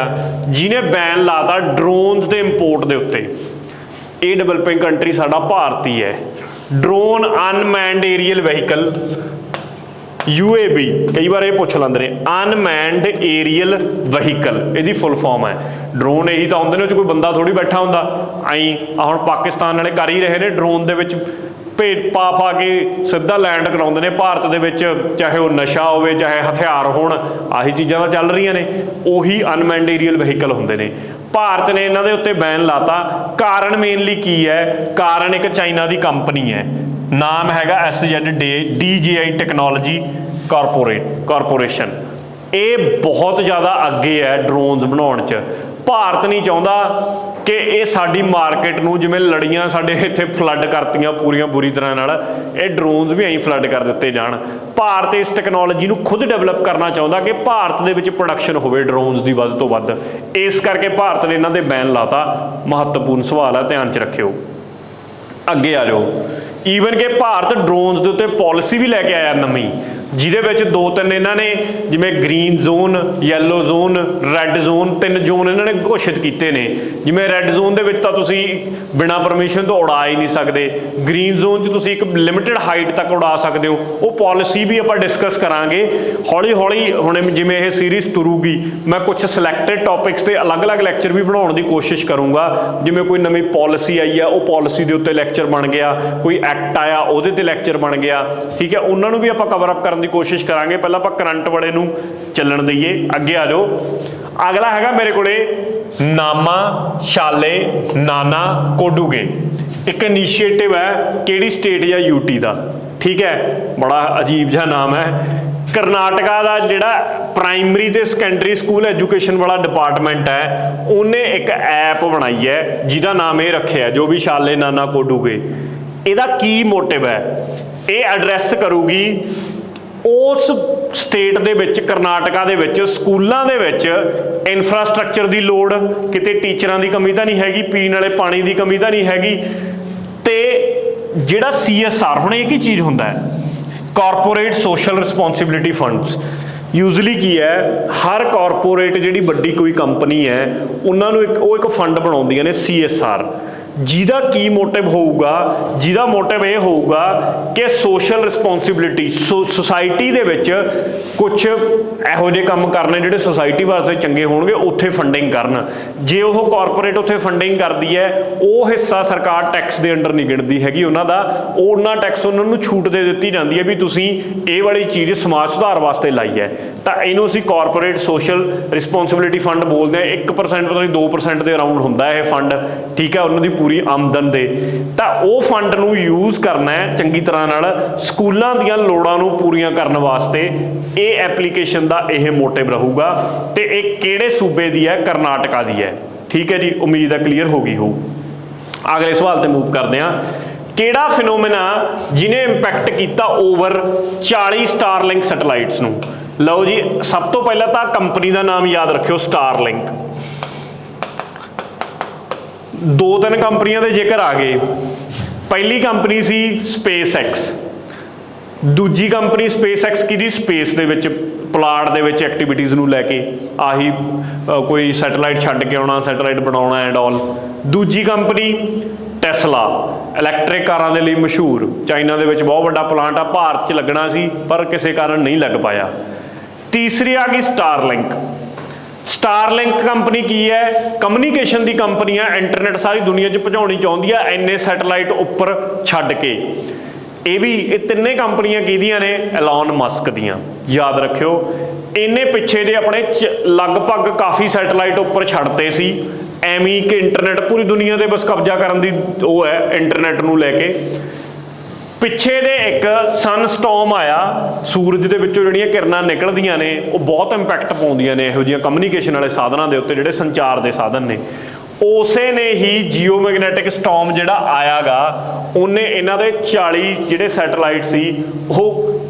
ਜਿਹਨੇ ਬੈਨ ਲਾਤਾ ਡਰੋਨਸ ਦੇ ਇੰਪੋਰਟ ਦੇ ਉੱਤੇ? ਇਹ ਡਿਵੈਲਪਿੰਗ ਕੰਟਰੀ ਸਾਡਾ ਭਾਰਤ ਹੀ ਹੈ। ਡਰੋਨ ਅਨਮੈਨਡ ਏਰੀਅਲ ਵਹੀਕਲ, UAV, ਕਈ ਵਾਰ ਇਹ ਪੁੱਛ ਲੈਂਦੇ ਨੇ। ਅਨਮੈਨਡ ਏਰੀਅਲ ਵਹੀਕਲ ਇਹਦੀ ਫੁੱਲ ਫਾਰਮ ਹੈ। ਡਰੋਨ ਇਹੀ ਤਾਂ ਹੁੰਦੇ ਨੇ, ਉਹ 'ਚ ਕੋਈ ਬੰਦਾ ਥੋੜੀ ਬੈਠਾ ਹੁੰਦਾ। ਆਈ ਹੁਣ ਪਾਕਿਸਤਾਨ ਵਾਲੇ ਕਰ ਹੀ ਰਹੇ ਨੇ, ਡਰੋਨ ਦੇ ਵਿੱਚ ਪਾ ਕੇ ਸਿੱਧਾ ਲੈਂਡ ਕਰਾਉਂਦੇ ਨੇ ਭਾਰਤ ਦੇ ਵਿੱਚ, ਚਾਹੇ ਉਹ ਨਸ਼ਾ ਹੋਵੇ ਚਾਹੇ ਹਥਿਆਰ ਹੋਣ, ਆਹੀ ਚੀਜ਼ਾਂ ਤਾਂ ਚੱਲ ਰਹੀਆਂ ਨੇ। ਉਹੀ ਅਨਮੈਨਡ ਏਰੀਅਲ ਵਹੀਕਲ ਹੁੰਦੇ ਨੇ। ਭਾਰਤ ਨੇ ਇਹਨਾਂ ਦੇ ਉੱਤੇ ਬੈਨ ਲਾਤਾ। ਕਾਰਨ ਮੇਨਲੀ ਕੀ ਹੈ? ਕਾਰਨ ਇੱਕ ਚਾਈਨਾ ਦੀ ਕੰਪਨੀ ਹੈ, ਨਾਮ ਹੈਗਾ SZDJI ਟੈਕਨੋਲੋਜੀ ਕਾਰਪੋਰੇਸ਼ਨ। ਇਹ ਬਹੁਤ ਜ਼ਿਆਦਾ ਅੱਗੇ ਹੈ ਡਰੋਨਸ ਬਣਾਉਣ 'ਚ। ਭਾਰਤ ਨਹੀਂ ਚਾਹੁੰਦਾ ਕਿ ਇਹ ਸਾਡੀ ਮਾਰਕੀਟ ਨੂੰ, ਜਿਵੇਂ ਲੜੀਆਂ ਸਾਡੇ ਇੱਥੇ ਫਲੱਡ ਕਰਤੀਆਂ ਪੂਰੀਆਂ ਬੁਰੀ ਤਰ੍ਹਾਂ ਨਾਲ, ਇਹ ਡਰੋਨਸ ਵੀ ਐਂ ਫਲੱਡ ਕਰ ਦਿੱਤੇ ਜਾਣ। ਭਾਰਤ ਇਸ ਟੈਕਨੋਲੋਜੀ ਨੂੰ ਖੁਦ ਡਿਵੈਲਪ ਕਰਨਾ ਚਾਹੁੰਦਾ ਕਿ ਭਾਰਤ ਦੇ ਵਿੱਚ ਪ੍ਰੋਡਕਸ਼ਨ ਹੋਵੇ ਡਰੋਨਸ ਦੀ ਵੱਧ ਤੋਂ ਵੱਧ। ਇਸ ਕਰਕੇ ਭਾਰਤ ਨੇ ਇਹਨਾਂ ਦੇ ਬੈਨ ਲਾਤਾ। ਮਹੱਤਵਪੂਰਨ ਸਵਾਲ ਹੈ, ਧਿਆਨ 'ਚ ਰੱਖਿਓ। ਅੱਗੇ ਆ ਜਾਓ। ਈਵਨ ਕਿ ਭਾਰਤ ਡਰੋਨਸ ਦੇ ਉੱਤੇ ਪਾਲਿਸੀ ਵੀ ਲੈ ਕੇ ਆਇਆ ਨਵੀਂ। ਜਿਹਦੇ ਵਿੱਚ 2-3 ਇਹਨਾਂ ਨੇ ਜਿਵੇਂ green zone, yellow zone, red zone, 3 zone ਇਹਨਾਂ ਨੇ ਘੋਸ਼ਿਤ ਕੀਤੇ ਨੇ। ਜਿਵੇਂ ਰੈੱਡ ਜ਼ੋਨ ਦੇ ਵਿੱਚ ਤਾਂ ਤੁਸੀਂ ਬਿਨਾਂ ਪਰਮਿਸ਼ਨ ਤੋਂ ਉਡਾ ਹੀ ਨਹੀਂ ਸਕਦੇ, ਗ੍ਰੀਨ ਜ਼ੋਨ 'ਚ ਤੁਸੀਂ ਇੱਕ ਲਿਮਿਟਡ ਹਾਈਟ ਤੱਕ ਉਡਾ ਸਕਦੇ ਹੋ। ਉਹ ਪੋਲਿਸੀ ਵੀ ਆਪਾਂ ਡਿਸਕਸ ਕਰਾਂਗੇ ਹੌਲੀ ਹੌਲੀ। ਹੁਣ ਜਿਵੇਂ ਇਹ ਸੀਰੀਜ਼ ਤੁਰੂਗੀ, ਮੈਂ ਕੁਝ ਸਿਲੈਕਟਡ ਟੌਪਿਕਸ 'ਤੇ ਅਲੱਗ-ਅਲੱਗ ਲੈਕਚਰ ਵੀ ਬਣਾਉਣ ਦੀ ਕੋਸ਼ਿਸ਼ ਕਰੂੰਗਾ। ਜਿਵੇਂ ਕੋਈ ਨਵੀਂ ਪੋਲਿਸੀ ਆਈ ਆ, ਉਹ ਪੋਲਿਸੀ ਦੇ ਉੱਤੇ ਲੈਕਚਰ ਬਣ ਗਿਆ, ਕੋਈ ਐਕਟ ਆਇਆ ਉਹਦੇ 'ਤੇ ਲੈਕਚਰ ਬਣ ਗਿਆ, ਠੀਕ ਹੈ, ਉਹਨਾਂ ਨੂੰ ਵੀ ਆਪਾਂ ਕਵਰ ਅਪ ਕਰਨ ਦੀ ਕੋਸ਼ਿਸ਼ ਕਰਾਂਗੇ। ਪਹਿਲਾਂ ਆਪਾਂ ਕਰੰਟ ਵਾਲੇ ਨੂੰ ਚੱਲਣ ਦਈਏ, ਅੱਗੇ ਆ ਜਾਓ। ਅਗਲਾ ਹੈਗਾ ਮੇਰੇ ਕੋਲੇ ਨਾਮਾ ਸ਼ਾਲੇ ਨਾਨਾ ਕੋਡੂਗੇ। ਇੱਕ ਇਨੀਸ਼ੀਏਟਿਵ ਹੈ, ਕਿਹੜੀ ਸਟੇਟ ਜਾਂ ਯੂਟੀ ਦਾ, ਠੀਕ ਹੈ, ਬੜਾ ਅਜੀਬ ਜਿਹਾ ਨਾਮ ਹੈ। ਕਰਨਾਟਕਾ ਦਾ ਜਿਹੜਾ ਪ੍ਰਾਇਮਰੀ ਤੇ ਸੈਕੰਡਰੀ ਸਕੂਲ ਐਜੂਕੇਸ਼ਨ ਵਾਲਾ ਡਿਪਾਰਟਮੈਂਟ ਹੈ, ਉਹਨੇ ਇੱਕ ਐਪ ਬਣਾਈ ਹੈ ਜਿਹਦਾ ਨਾਮ ਇਹ ਰੱਖਿਆ ਜੋ ਵੀ ਸ਼ਾਲੇ ਨਾਨਾ ਕੋਡੂਗੇ। ਇਹਦਾ ਕੀ ਮੋਟਿਵ ਹੈ? ਇਹ ਐਡਰੈਸ ਕਰੂਗੀ ਉਸ ਸਟੇਟ ਦੇ ਵਿੱਚ, ਕਰਨਾਟਕਾ ਦੇ ਵਿੱਚ ਸਕੂਲਾਂ ਦੇ ਵਿੱਚ ਇਨਫਰਾਸਟ੍ਰਕਚਰ ਦੀ ਲੋੜ, ਕਿਤੇ ਟੀਚਰਾਂ ਦੀ ਕਮੀ ਤਾਂ ਨਹੀਂ ਹੈਗੀ, ਪੀਣ ਵਾਲੇ ਪਾਣੀ ਦੀ ਕਮੀ ਤਾਂ ਨਹੀਂ ਹੈਗੀ, ਤੇ ਜਿਹੜਾ CSR, ਹੁਣ ਇਹ ਕੀ ਚੀਜ਼ ਹੁੰਦਾ ਹੈ? Corporate social responsibility funds. Usually ਕੀ ਹੈ, ਹਰ ਕਾਰਪੋਰੇਟ ਜਿਹੜੀ ਵੱਡੀ ਕੋਈ ਕੰਪਨੀ ਹੈ ਉਹਨਾਂ ਨੂੰ ਇੱਕ ਫੰਡ ਬਣਾਉਂਦੀਆਂ ਨੇ CSR, ਜਿਹਦਾ ਕੀ ਮੋਟਿਵ ਹੋਊਗਾ? ਜਿਹਦਾ ਮੋਟਿਵ ਇਹ ਹੋਊਗਾ ਕਿ ਸੋਸ਼ਲ ਰਿਸਪੌਂਸਿਬਿਲਿਟੀ, ਸੁਸਾਇਟੀ ਦੇ ਵਿੱਚ ਕੁਝ ਇਹੋ ਜਿਹੇ ਕੰਮ ਕਰਨੇ ਜਿਹੜੇ ਸੁਸਾਇਟੀ ਵਾਸਤੇ ਚੰਗੇ ਹੋਣਗੇ, ਉੱਥੇ ਫੰਡਿੰਗ ਕਰਨ। ਜੇ ਉਹ ਕਾਰਪੋਰੇਟ ਉੱਥੇ ਫੰਡਿੰਗ ਕਰਦੀ ਹੈ, ਉਹ ਹਿੱਸਾ ਸਰਕਾਰ ਟੈਕਸ ਦੇ ਅੰਡਰ ਨਹੀਂ ਗਿਣਦੀ ਹੈਗੀ ਉਹਨਾਂ ਦਾ, ਉਹਨਾਂ ਟੈਕਸ ਉਹਨਾਂ ਨੂੰ ਛੂਟ ਦੇ ਦਿੱਤੀ ਜਾਂਦੀ ਹੈ ਵੀ ਤੁਸੀਂ ਇਹ ਵਾਲੀ ਚੀਜ਼ ਸਮਾਜ ਸੁਧਾਰ ਵਾਸਤੇ ਲਾਈ ਹੈ। ਤਾਂ ਇਹਨੂੰ ਅਸੀਂ ਕਾਰਪੋਰੇਟ ਸੋਸ਼ਲ ਰਿਸਪੌਂਸਿਬਿਲਿਟੀ ਫੰਡ ਬੋਲਦੇ ਹਾਂ। 1% ਪਤਾ ਨਹੀਂ 2% ਦੇ ਅਰਾਊਂਡ ਹੁੰਦਾ ਇਹ ਫੰਡ, ਠੀਕ ਹੈ, ਉਹਨਾਂ ਦੀ ਪੂਰੀ ਆਮਦਨ ਦੇ। ਤਾਂ ਉਹ ਫੰਡ ਨੂੰ ਯੂਜ਼ ਕਰਨਾ ਹੈ ਚੰਗੀ ਤਰ੍ਹਾਂ ਨਾਲ ਸਕੂਲਾਂ ਦੀਆਂ ਲੋੜਾਂ ਨੂੰ ਪੂਰੀਆਂ ਕਰਨ ਵਾਸਤੇ। ਇਹ ਐਪਲੀਕੇਸ਼ਨ ਦਾ ਇਹ ਮੋਟਿਵ ਰਹੂਗਾ, ਤੇ ਇਹ ਕਿਹੜੇ ਸੂਬੇ ਦੀ ਹੈ? ਕਰਨਾਟਕਾ ਦੀ ਹੈ, ਠੀਕ ਹੈ ਜੀ। ਉਮੀਦ ਹੈ ਕਲੀਅਰ ਹੋ ਗਈ ਹੋਊ। ਅਗਲੇ ਸਵਾਲ ਤੇ ਮੂਵ ਕਰਦੇ ਹਾਂ। ਕਿਹੜਾ ਫਿਨੋਮੇਨਾ ਜਿਹਨੇ ਇੰਪੈਕਟ ਕੀਤਾ ਓਵਰ 40 ਸਟਾਰਲਿੰਕ ਸੈਟੇਲਾਈਟਸ ਨੂੰ? ਲਓ ਜੀ, ਸਭ ਤੋਂ ਪਹਿਲਾਂ ਤਾਂ ਕੰਪਨੀ ਦਾ ਨਾਮ ਯਾਦ ਰੱਖਿਓ, ਸਟਾਰਲਿੰਕ। 2-3 ਕੰਪਨੀਆਂ ਦੇ ਜ਼ਿਕਰ ਆ ਗਏ। ਪਹਿਲੀ ਕੰਪਨੀ ਸੀ SpaceX, ਦੂਜੀ ਕੰਪਨੀ SpaceX ਕਿਹਦੀ? ਸਪੇਸ ਦੇ ਵਿੱਚ, ਪਲਾਟ ਦੇ ਵਿੱਚ ਐਕਟੀਵਿਟੀਜ਼ ਨੂੰ ਲੈ ਕੇ, ਆਹੀ ਕੋਈ ਸੈਟੇਲਾਈਟ ਛੱਡ ਕੇ ਆਉਣਾ, ਸੈਟੇਲਾਈਟ ਬਣਾਉਣਾ ਐਂਡ ਆਲ। ਦੂਜੀ ਕੰਪਨੀ ਟੈਸਲਾ, ਇਲੈਕਟ੍ਰਿਕ ਕਾਰਾਂ ਦੇ ਲਈ ਮਸ਼ਹੂਰ, ਚਾਈਨਾ ਦੇ ਵਿੱਚ ਬਹੁਤ ਵੱਡਾ ਪਲਾਂਟ ਆ, ਭਾਰਤ 'ਚ ਲੱਗਣਾ ਸੀ ਪਰ ਕਿਸੇ ਕਾਰਨ ਨਹੀਂ ਲੱਗ ਪਾਇਆ। ਤੀਸਰੀ ਆ ਗਈ ਸਟਾਰਲਿੰਕ। ਸਟਾਰਲਿੰਕ ਕੰਪਨੀ ਕੀ ਹੈ? ਕਮਿਊਨੀਕੇਸ਼ਨ ਦੀ ਕੰਪਨੀ ਆ, ਇੰਟਰਨੈਟ ਸਾਰੀ ਦੁਨੀਆ 'ਚ ਪਹੁੰਚਾਉਣੀ ਚਾਹੁੰਦੀ ਆ ਇੰਨੇ ਸੈਟੇਲਾਈਟ ਉੱਪਰ ਛੱਡ ਕੇ। ਇਹ ਤਿੰਨੇ ਕੰਪਨੀਆਂ ਕਿਹਦੀਆਂ ਨੇ? ਐਲਨ ਮਸਕ ਦੀਆਂ। ਯਾਦ ਰੱਖਿਓ, ਇਹਨੇ ਪਿੱਛੇ ਦੇ ਆਪਣੇ ਲਗਭਗ ਕਾਫੀ ਸੈਟੇਲਾਈਟ ਉੱਪਰ ਛੱਡਤੇ ਸੀ, ਐਵੇਂ ਕਿ ਇੰਟਰਨੈਟ ਪੂਰੀ ਦੁਨੀਆ ਤੇ ਬਸ ਕਬਜ਼ਾ ਕਰਨ ਦੀ ਉਹ ਹੈ ਇੰਟਰਨੈਟ ਨੂੰ ਲੈ ਕੇ। ਪਿੱਛੇ ਦੇ ਇੱਕ ਸਨਸਟੋਰਮ ਆਇਆ, ਸੂਰਜ ਦੇ ਵਿੱਚੋਂ ਜਿਹੜੀਆਂ ਕਿਰਨਾਂ ਨਿਕਲਦੀਆਂ ਨੇ ਉਹ ਬਹੁਤ ਇੰਪੈਕਟ ਪਾਉਂਦੀਆਂ ਨੇ ਇਹੋ ਜਿਹੀਆਂ ਕਮਿਊਨੀਕੇਸ਼ਨ ਵਾਲੇ ਸਾਧਨਾਂ ਦੇ ਉੱਤੇ, ਜਿਹੜੇ ਸੰਚਾਰ ਦੇ ਸਾਧਨ ਨੇ। ਉਸੇ ਨੇ ਹੀ ਜੀਓਮੈਗਨੈਟਿਕ ਸਟੋਰਮ ਜਿਹੜਾ ਆਇਆਗਾ, ਉਹਨੇ ਇਹਨਾਂ ਦੇ 40 ਜਿਹੜੇ ਸੈਟੇਲਾਈਟ ਸੀ ਉਹ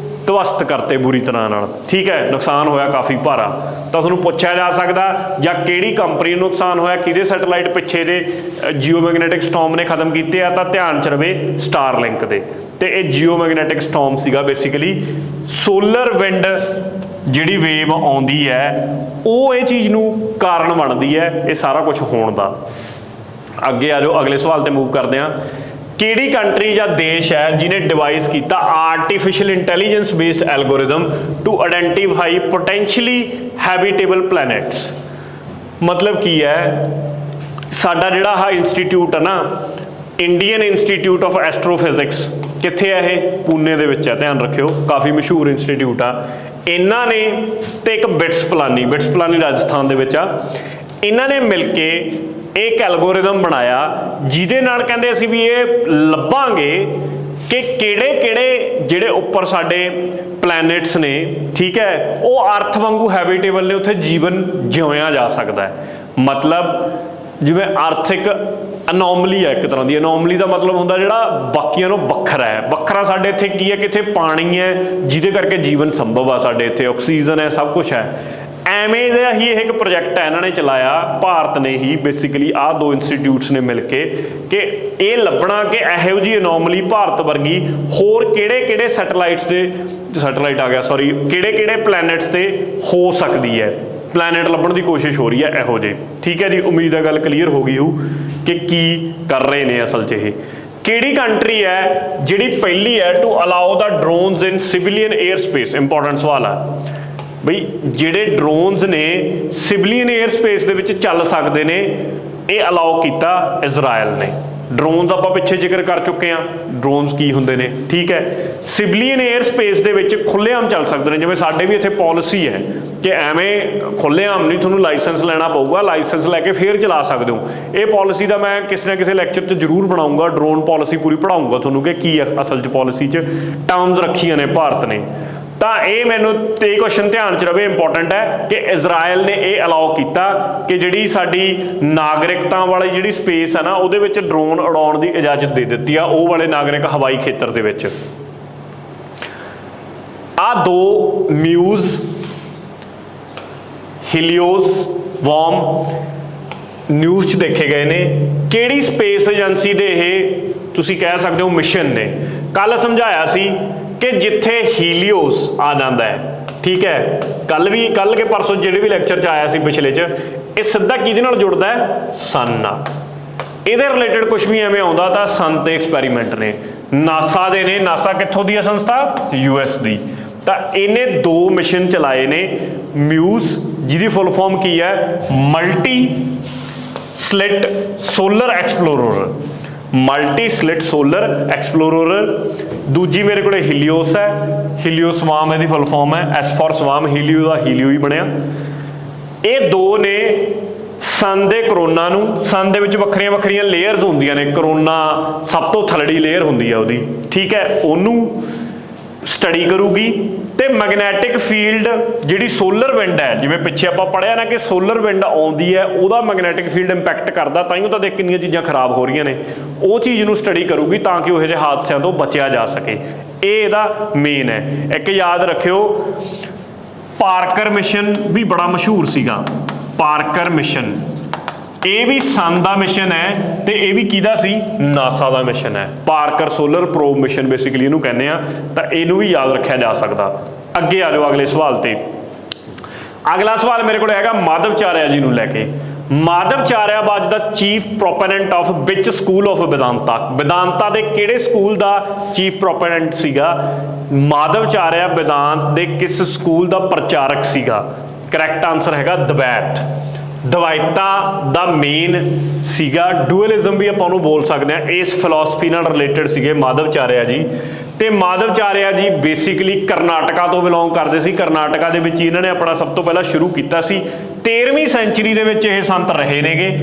ਧਵਸਤ ਕਰਤੇ ਬੁਰੀ ਤਰ੍ਹਾਂ ਨਾਲ, ਠੀਕ ਹੈ, ਨੁਕਸਾਨ ਹੋਇਆ ਕਾਫੀ ਭਾਰਾ। ਤਾਂ ਤੁਹਾਨੂੰ ਪੁੱਛਿਆ ਜਾ ਸਕਦਾ ਜਾਂ ਕਿਹੜੀ ਕੰਪਨੀ ਨੂੰ ਨੁਕਸਾਨ ਹੋਇਆ, ਕਿਹਦੇ ਸੈਟੇਲਾਈਟ ਪਿੱਛੇ ਦੇ ਜੀਓਮੈਗਨੈਟਿਕ ਸਟੋਰਮ ਨੇ ਖਤਮ ਕੀਤੇ ਆ? ਤਾਂ ਧਿਆਨ 'ਚ ਰਵੇ ਸਟਾਰਲਿੰਕ ਦੇ। ਤੇ ਇਹ ਜੀਓਮੈਗਨੈਟਿਕ ਸਟੋਰਮ ਸੀਗਾ ਬੇਸਿਕਲੀ ਸੋਲਰ ਵਿੰਡ ਜਿਹੜੀ ਵੇਵ ਆਉਂਦੀ ਹੈ ਉਹ ਇਹ ਚੀਜ਼ ਨੂੰ ਕਾਰਨ ਬਣਦੀ ਹੈ ਇਹ ਸਾਰਾ ਕੁਝ ਹੋਣ ਦਾ। ਅੱਗੇ ਆ ਜਾਓ, ਅਗਲੇ ਸਵਾਲ ਤੇ ਮੂਵ ਕਰਦੇ ਹਾਂ। ਕਿਹੜੀ ਕੰਟਰੀ ਜਾਂ ਦੇਸ਼ ਹੈ ਜਿਹਨੇ ਡਿਵਾਈਸ ਕੀਤਾ artificial intelligence based algorithm to identify potentially habitable planets? ਮਤਲਬ ਕੀ ਹੈ, ਸਾਡਾ ਜਿਹੜਾ ਆਹ ਇੰਸਟੀਟਿਊਟ ਹੈ ਨਾ, ਇੰਡੀਅਨ ਇੰਸਟੀਟਿਊਟ ਆਫ ਐਸਟਰੋਫਿਜ਼ਿਕਸ, ਕਿੱਥੇ ਹੈ ਇਹ? ਪੂਨੇ ਦੇ ਵਿੱਚ ਹੈ, ਧਿਆਨ ਰੱਖਿਓ, ਕਾਫੀ ਮਸ਼ਹੂਰ ਇੰਸਟੀਟਿਊਟ ਆ। ਇਹਨਾਂ ਨੇ ਤੇ ਇੱਕ ਬਿਟਸ ਪਲਾਨੀ ਰਾਜਸਥਾਨ ਦੇ ਵਿੱਚ ਆ, ਇਹਨਾਂ ਨੇ ਮਿਲ ਕੇ ਇੱਕ ਐਲਗੋਰਿਦਮ ਬਣਾਇਆ ਜਿਹਦੇ ਨਾਲ ਕਹਿੰਦੇ ਅਸੀਂ ਵੀ ਇਹ ਲੱਭਾਂਗੇ ਕਿ ਕਿਹੜੇ ਜਿਹੜੇ ਉੱਪਰ ਸਾਡੇ ਪਲੈਨਟਸ ਨੇ, ਠੀਕ ਹੈ, ਉਹ ਅਰਥ ਵਾਂਗੂ ਹੈਬਿਟੇਬਲ ਨੇ, ਉੱਥੇ ਜੀਵਨ ਜਿਉਇਆ ਜਾ ਸਕਦਾ ਹੈ। ਮਤਲਬ ਜਿਵੇਂ ਅਰਥ ਇੱਕ ਅਨੋਮਲੀ ਹੈ, ਇੱਕ ਤਰ੍ਹਾਂ ਦੀ ਅਨੋਮਲੀ ਦਾ ਮਤਲਬ ਹੁੰਦਾ ਜਿਹੜਾ ਬਾਕੀਆਂ ਨੂੰ ਵੱਖਰਾ ਹੈ। ਵੱਖਰਾ ਸਾਡੇ ਇੱਥੇ ਕੀ ਹੈ ਕਿ ਇੱਥੇ ਪਾਣੀ ਹੈ ਜਿਹਦੇ ਕਰਕੇ ਜੀਵਨ ਸੰਭਵ ਆ, ਸਾਡੇ ਇੱਥੇ ਆਕਸੀਜਨ ਹੈ, ਸਭ ਕੁਝ ਹੈ। ਐਵੇਂ ਦਾ ਹੀ ਇਹ ਇੱਕ ਪ੍ਰੋਜੈਕਟ ਹੈ ਇਹਨਾਂ ਨੇ ਚਲਾਇਆ, ਭਾਰਤ ਨੇ ਹੀ ਬੇਸਿਕਲੀ, ਆਹ ਦੋ ਇੰਸਟੀਟਿਊਟਸ ਨੇ ਮਿਲ ਕੇ, ਕਿ ਇਹ ਲੱਭਣਾ ਕਿ ਇਹੋ ਜਿਹੀ ਅਨੋਮਲੀ ਭਾਰਤ ਵਰਗੀ ਹੋਰ ਕਿਹੜੇ ਸੈਟੇਲਾਈਟਸ ਦੇ ਸੈਟੇਲਾਈਟ ਆ ਗਿਆ ਸੌਰੀ, ਕਿਹੜੇ ਪਲੈਨਟਸ ਤੇ ਹੋ ਸਕਦੀ ਹੈ, ਪਲੈਨਟ ਲੱਭਣ ਦੀ ਕੋਸ਼ਿਸ਼ ਹੋ ਰਹੀ ਹੈ ਇਹੋ ਜਿਹੇ। ਠੀਕ ਹੈ ਜੀ, ਉਮੀਦ ਹੈ ਗੱਲ ਕਲੀਅਰ ਹੋ ਗਈ ਹੋ ਕਿ ਕੀ ਕਰ ਰਹੇ ਨੇ ਅਸਲ 'ਚ ਇਹ। ਕਿਹੜੀ ਕੰਟਰੀ ਹੈ ਜਿਹੜੀ ਪਹਿਲੀ ਹੈ to allow the drones in civilian air space? Important ਸਵਾਲ ਆ ਬਈ, ਜਿਹੜੇ ਡਰੋਨਸ ਨੇ ਸਿਵਿਲੀਅਨ 에ਅਰ ਸਪੇਸ ਦੇ ਵਿੱਚ ਚੱਲ ਸਕਦੇ ਨੇ, ਇਹ ਅਲਾਓ ਕੀਤਾ ਇਜ਼ਰਾਈਲ ਨੇ। ਡਰੋਨਸ ਆਪਾਂ ਪਿੱਛੇ ਜ਼ਿਕਰ ਕਰ ਚੁੱਕੇ ਹਾਂ, ਡਰੋਨਸ ਕੀ ਹੁੰਦੇ ਨੇ। ਠੀਕ ਹੈ, ਸਿਵਿਲੀਅਨ 에ਅਰ ਸਪੇਸ ਦੇ ਵਿੱਚ ਖੁੱਲ੍ਹੇਆਮ ਚੱਲ ਸਕਦੇ ਨੇ। ਜਿਵੇਂ ਸਾਡੇ ਵੀ ਇੱਥੇ ਪਾਲਿਸੀ ਹੈ ਕਿ ਐਵੇਂ ਖੁੱਲ੍ਹੇਆਮ ਨਹੀਂ, ਤੁਹਾਨੂੰ ਲਾਇਸੈਂਸ ਲੈਣਾ ਪਊਗਾ, ਲਾਇਸੈਂਸ ਲੈ ਕੇ ਫਿਰ ਚਲਾ ਸਕਦੇ ਹੋ। ਇਹ ਪਾਲਿਸੀ ਦਾ ਮੈਂ ਕਿਸੇ ਨਾ ਕਿਸੇ ਲੈਕਚਰ 'ਚ ਜ਼ਰੂਰ ਬਣਾਊਂਗਾ, ਡਰੋਨ ਪਾਲਿਸੀ ਪੂਰੀ ਪੜ੍ਹਾਊਂਗਾ ਤੁਹਾਨੂੰ ਕਿ ਕੀ ਅਸਲ 'ਚ ਪਾਲਿਸੀ 'ਚ ਟਰਮਸ ਰੱਖੀਆਂ ਨੇ ਭਾਰਤ ਨੇ। ਤਾਂ ਇਹ ਮੈਨੂੰ ਤੇ ਕੁਐਸਚਨ ਧਿਆਨ 'ਚ ਰਵੇ, ਇੰਪੋਰਟੈਂਟ ਹੈ ਕਿ ਇਜ਼ਰਾਈਲ ਨੇ ਇਹ ਅਲਾਓ ਕੀਤਾ ਕਿ ਜਿਹੜੀ ਸਾਡੀ ਨਾਗਰਿਕਤਾ ਵਾਲੀ ਜਿਹੜੀ ਸਪੇਸ ਹੈ ਨਾ, ਉਹਦੇ ਵਿੱਚ ਡਰੋਨ ਉਡਾਉਣ ਦੀ ਇਜਾਜ਼ਤ ਦੇ ਦਿੱਤੀ ਆ, ਉਹ ਵਾਲੇ ਨਾਗਰਿਕ ਹਵਾਈ ਖੇਤਰ ਦੇ ਵਿੱਚ। ਆ ਦੋ ਮਿਊਜ਼, ਹੀਲੀਓਸ, ਵਰਮ ਨਿਊਜ਼ 'ਚ ਦੇਖੇ ਗਏ ਨੇ। ਕਿਹੜੀ ਸਪੇਸ ਏਜੰਸੀ ਦੇ ਇਹ ਤੁਸੀਂ ਕਹਿ ਸਕਦੇ ਹੋ ਮਿਸ਼ਨ ਨੇ? ਕੱਲ ਸਮਝਾਇਆ ਸੀ ਕਿ ਜਿੱਥੇ ਹੀਲੀਓਸ ਆ ਜਾਂਦਾ ਹੈ, ਠੀਕ ਹੈ, ਕੱਲ ਕੇ ਪਰਸੋਂ ਜਿਹੜੇ ਵੀ ਲੈਕਚਰ 'ਚ ਆਇਆ ਸੀ ਪਿਛਲੇ 'ਚ, ਇਹ ਸਿੱਧਾ ਕਿਹਦੇ ਨਾਲ ਜੁੜਦਾ ਹੈ? ਸਨ ਨਾਲ। ਇਹਦੇ ਰਿਲੇਟਡ ਕੁਝ ਵੀ ਐਵੇਂ ਆਉਂਦਾ ਤਾਂ ਸਨ ਤੇ ਐਕਸਪੈਰੀਮੈਂਟ ਨੇ, ਨਾਸਾ ਦੇ ਨੇ। ਨਾਸਾ ਕਿੱਥੋਂ ਦੀ ਹੈ ਸੰਸਥਾ? US ਦੀ। ਤਾਂ ਇਹਨੇ ਦੋ ਮਿਸ਼ਨ ਚਲਾਏ ਨੇ, ਮਿਊਜ਼ ਜਿਹਦੀ ਫੁੱਲ ਫਾਰਮ ਕੀ ਹੈ? Multi slit solar explorer, multi slit solar explorer. ਦੂਜੀ ਮੇਰੇ ਕੋਲ ਹੀਲੀਓਸ ਹੈ, ਹੀਲੀਓਸ ਸਵਾਮ ਇਹਦੀ ਫੁੱਲ ਫਾਰਮ ਹੈ, S ਫॉर ਸਵਾਮ, ਹੀਲੀਓ ਦਾ ਹੀਲੀਓ ਹੀ ਬਣਿਆ। ਇਹ ਦੋ ਨੇ ਸਨ ਦੇ ਕਰੋਨਾ ਨੂੰ, ਸਨ ਦੇ ਵਿੱਚ ਵੱਖਰੀਆਂ ਵੱਖਰੀਆਂ ਲੇਅਰਸ ਹੁੰਦੀਆਂ ਨੇ, ਕਰੋਨਾ ਸਭ ਤੋਂ ਥੱਲੜੀ ਲੇਅਰ ਹੁੰਦੀ ਹੈ ਉਹਦੀ, ਠੀਕ ਹੈ, ਉਹਨੂੰ ਸਟੱਡੀ ਕਰੂਗੀ। ਤੇ ਮੈਗਨੈਟਿਕ ਫੀਲਡ ਜਿਹੜੀ ਸੋਲਰ ਵਿੰਡ ਹੈ, ਜਿਵੇਂ ਪਿੱਛੇ ਆਪਾਂ ਪੜ੍ਹਿਆ ਨਾ ਕਿ ਸੋਲਰ ਵਿੰਡ ਆਉਂਦੀ ਹੈ, ਉਹਦਾ ਮੈਗਨੈਟਿਕ ਫੀਲਡ ਇੰਪੈਕਟ ਕਰਦਾ, ਤਾਂ ਹੀ ਉਹ ਤਾਂ ਦੇਖ ਕਿੰਨੀਆਂ ਚੀਜ਼ਾਂ ਖਰਾਬ ਹੋ ਰਹੀਆਂ ਨੇ, ਉਹ ਚੀਜ਼ ਨੂੰ ਸਟੱਡੀ ਕਰੂਗੀ ਤਾਂ ਕਿ ਉਹੋ ਜਿਹੇ ਹਾਦਸਿਆਂ ਤੋਂ ਬਚਿਆ ਜਾ ਸਕੇ। ਇਹ ਇਹਦਾ ਮੇਨ ਹੈ। ਇੱਕ ਯਾਦ ਰੱਖਿਓ, ਪਾਰਕਰ ਮਿਸ਼ਨ ਵੀ ਬੜਾ ਮਸ਼ਹੂਰ ਸੀਗਾ, ਪਾਰਕਰ ਮਿਸ਼ਨ, ਇਹ ਵੀ ਸਨ ਦਾ ਮਿਸ਼ਨ ਹੈ ਤੇ ਇਹ ਵੀ ਕਿਹਦਾ ਸੀ? ਨਾਸਾ ਦਾ ਮਿਸ਼ਨ ਹੈ। Parker solar probe mission basically ਇਹਨੂੰ ਕਹਿੰਦੇ ਆ, ਤਾਂ ਇਹਨੂੰ ਵੀ ਯਾਦ ਰੱਖਿਆ ਜਾ ਸਕਦਾ। ਅੱਗੇ ਆ ਜਾਓ ਅਗਲੇ ਸਵਾਲ ਤੇ। ਅਗਲਾ ਸਵਾਲ ਮੇਰੇ ਕੋਲ ਹੈਗਾ ਮਾਧਵਚਾਰਿਆ ਜੀ ਨੂੰ ਲੈ ਕੇ। Madhvacharya was the chief proponent of which school of Vedanta? Vedanta ਦੇ ਕਿਹੜੇ ਸਕੂਲ ਦਾ ਚੀਫ ਪ੍ਰੋਪੋਨੈਂਟ ਸੀਗਾ? ਮਾਧਵਚਾਰਿਆ ਵਿਦਾਂਤ ਦੇ ਕਿਸ ਸਕੂਲ ਦਾ ਪ੍ਰਚਾਰਕ ਸੀਗਾ? ਕਰੈਕਟ ਆਨਸਰ ਹੈਗਾ ਦਵੈਤ। ਦਵਾਇਤਾ ਦਾ ਮੇਨ ਸੀਗਾ, ਡੂਅਲਿਜ਼ਮ ਵੀ ਆਪਾਂ ਉਹਨੂੰ ਬੋਲ ਸਕਦੇ ਹਾਂ, ਇਸ ਫਿਲਾਸਫੀ ਨਾਲ ਰਿਲੇਟਡ ਸੀਗੇ ਮਾਧਵਚਾਰਿਆ ਜੀ। ਤੇ ਮਾਧਵਚਾਰਿਆ ਜੀ ਬੇਸਿਕਲੀ ਕਰਨਾਟਕਾ ਤੋਂ ਬਿਲੋਂਗ ਕਰਦੇ ਸੀ। ਕਰਨਾਟਕਾ ਦੇ ਵਿੱਚ ਇਹਨਾਂ ਨੇ ਆਪਣਾ ਸਭ ਤੋਂ ਪਹਿਲਾਂ ਸ਼ੁਰੂ ਕੀਤਾ ਸੀ। 13ਵੀਂ ਸੈਂਚੁਰੀ ਦੇ ਵਿੱਚ ਇਹ ਸੰਤ ਰਹੇ ਨੇਗੇ।